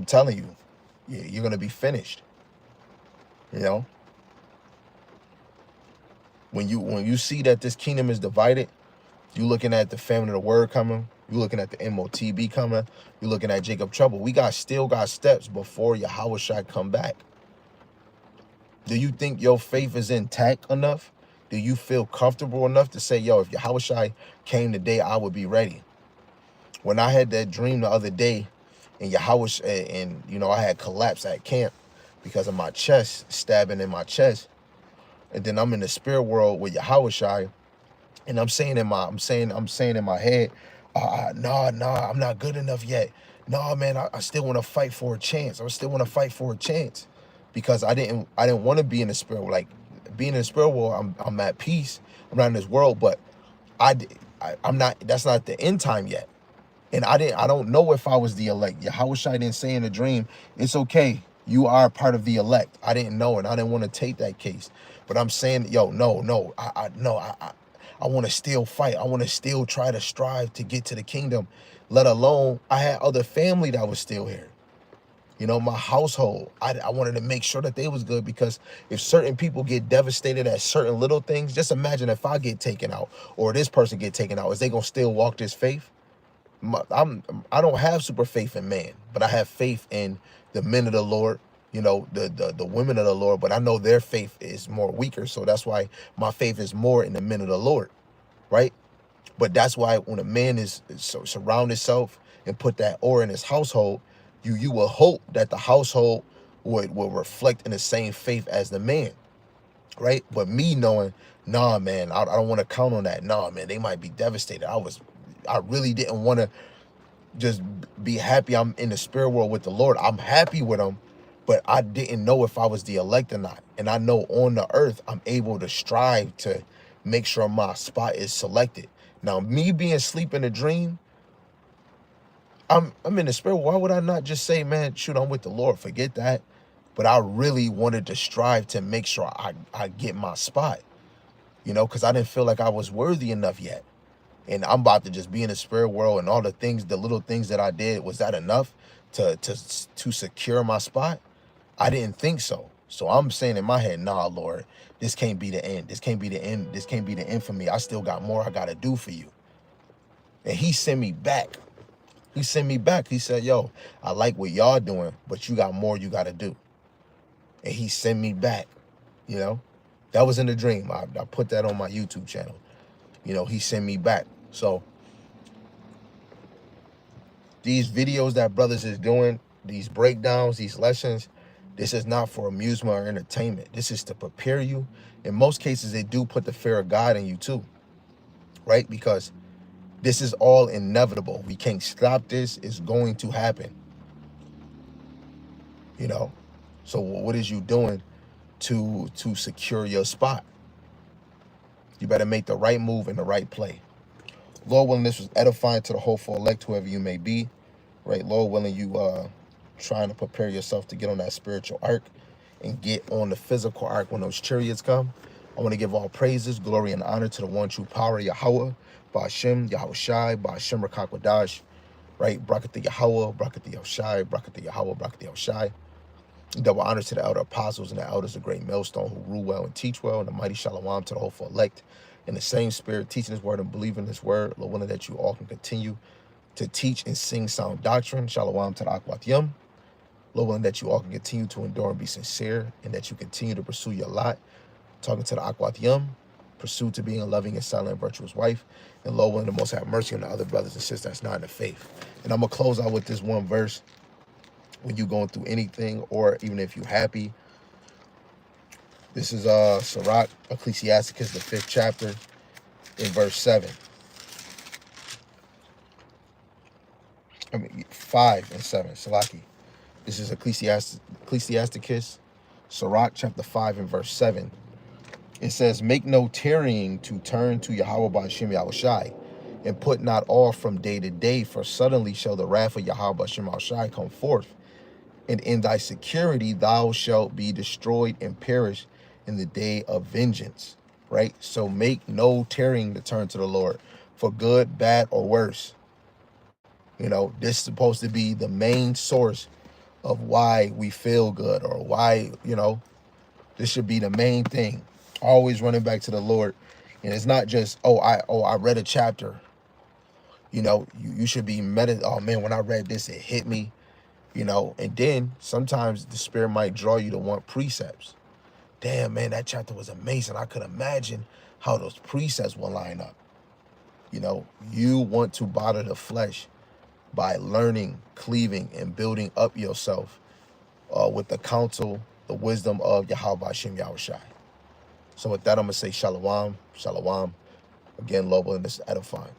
telling you, you're gonna be finished. You know, when you see that this kingdom is divided, you looking at the famine of the word coming, you looking at the MOTB coming, you looking at Jacob trouble. We still got steps before Yahushua come back. Do you think your faith is intact enough? Do you feel comfortable enough to say, yo, if Yahushua came today, I would be ready? When I had that dream the other day, and Yahushua, and you know, I had collapsed at camp because of my chest, stabbing in my chest, and then I'm in the spirit world with Yahushua, and I'm saying in my head, nah, I'm not good enough yet. Nah, man, I still want to fight for a chance. I still want to fight for a chance, because I didn't want to be in the spirit world. Like, being in the spirit world, I'm at peace. I'm not in this world, but I'm not. That's not the end time yet. And I don't know if I was the elect. Yahushua didn't say in the dream, it's okay, you are part of the elect. I didn't know, and I didn't want to take that case. But I'm saying, yo, no, I want to still fight. I want to still try to strive to get to the kingdom. Let alone, I had other family that was still here. You know, my household, I wanted to make sure that they was good, because if certain people get devastated at certain little things, just imagine if I get taken out or this person get taken out, is they gonna still walk this faith? I don't have super faith in man, but I have faith in the men of the Lord, you know, the women of the Lord, but I know their faith is more weaker. So that's why my faith is more in the men of the Lord, right? But that's why when a man is surround himself and put that aura in his household, you will hope that the household will reflect in the same faith as the man, right? But me knowing, nah, man, I don't want to count on that. Nah, man, they might be devastated. I really didn't want to just be happy I'm in the spirit world with the Lord. I'm happy with him, but I didn't know if I was the elect or not. And I know on the earth, I'm able to strive to make sure my spot is selected. Now, me being asleep in a dream, I'm in the spirit. Why would I not just say, man, shoot, I'm with the Lord, forget that. But I really wanted to strive to make sure I get my spot, you know, because I didn't feel like I was worthy enough yet. And I'm about to just be in the spirit world, and all the things, the little things that I did, was that enough to secure my spot? I didn't think so. So I'm saying in my head, nah, Lord, this can't be the end. This can't be the end. This can't be the end for me. I still got more I got to do for you. And he sent me back. He sent me back. He said, yo, I like what y'all doing, but you got more you got to do. And he sent me back, you know. That was in the dream. I put that on my YouTube channel. You know, he sent me back. So these videos that brothers is doing, these breakdowns, these lessons, this is not for amusement or entertainment. This is to prepare you. In most cases, they do put the fear of God in you too, right? Because this is all inevitable. We can't stop this. It's going to happen, you know? So what is you doing to secure your spot? You better make the right move and the right play. Lord willing, this was edifying to the hopeful elect, whoever you may be, right? Lord willing, you trying to prepare yourself to get on that spiritual ark and get on the physical ark when those chariots come. I want to give all praises, glory, and honor to the one true power, Yahweh, Ba'ashem, Yahweh Shai, Ba'ashem Rakakwadash, right? Brakatha Yahweh, Brakatha Yahushai, Brakatha Yahweh, Brakatha Yahushai. Double honor to the elder apostles and the elders of Great Millstone who rule well and teach well, and the mighty Shalom to the hopeful elect in the same spirit, teaching his word and believing his word. Lord willing that you all can continue to teach and sing sound doctrine. Shalom to the Akwat Yum. Lord willing that you all can continue to endure and be sincere, and that you continue to pursue your lot. Talking to the Akwat Yum, pursue to being a loving and silent and virtuous wife. And Lord willing, the most have mercy on the other brothers and sisters that's not in the faith. And I'm going to close out with this one verse. When you're going through anything, or even if you're happy, this is Sirach, Ecclesiasticus, the 5th chapter, in verse 7. 5 and 7, Salaki. This is Ecclesiasticus, Sirach, chapter 5 and verse 7. It says, make no tarrying to turn to Yahweh Ba'ashem Yahushai, and put not off from day to day, for suddenly shall the wrath of Yahweh Ba'ashem Yahushai come forth, and in thy security thou shalt be destroyed and perish in the day of vengeance, right? So make no tarrying to turn to the Lord for good, bad, or worse. You know, this is supposed to be the main source of why we feel good, or why, you know, this should be the main thing. Always running back to the Lord. And it's not just, I read a chapter. You know, you should be oh man, when I read this, it hit me. You know, and then sometimes the Spirit might draw you to want precepts. Damn, man, that chapter was amazing. I could imagine how those precepts will line up. You know, you want to bother the flesh by learning, cleaving, and building up yourself with the counsel, the wisdom of Yahweh Ba'ashem Yahushai. So with that, I'm going to say shalom, shalom. Again, Lord willing, this is edifying.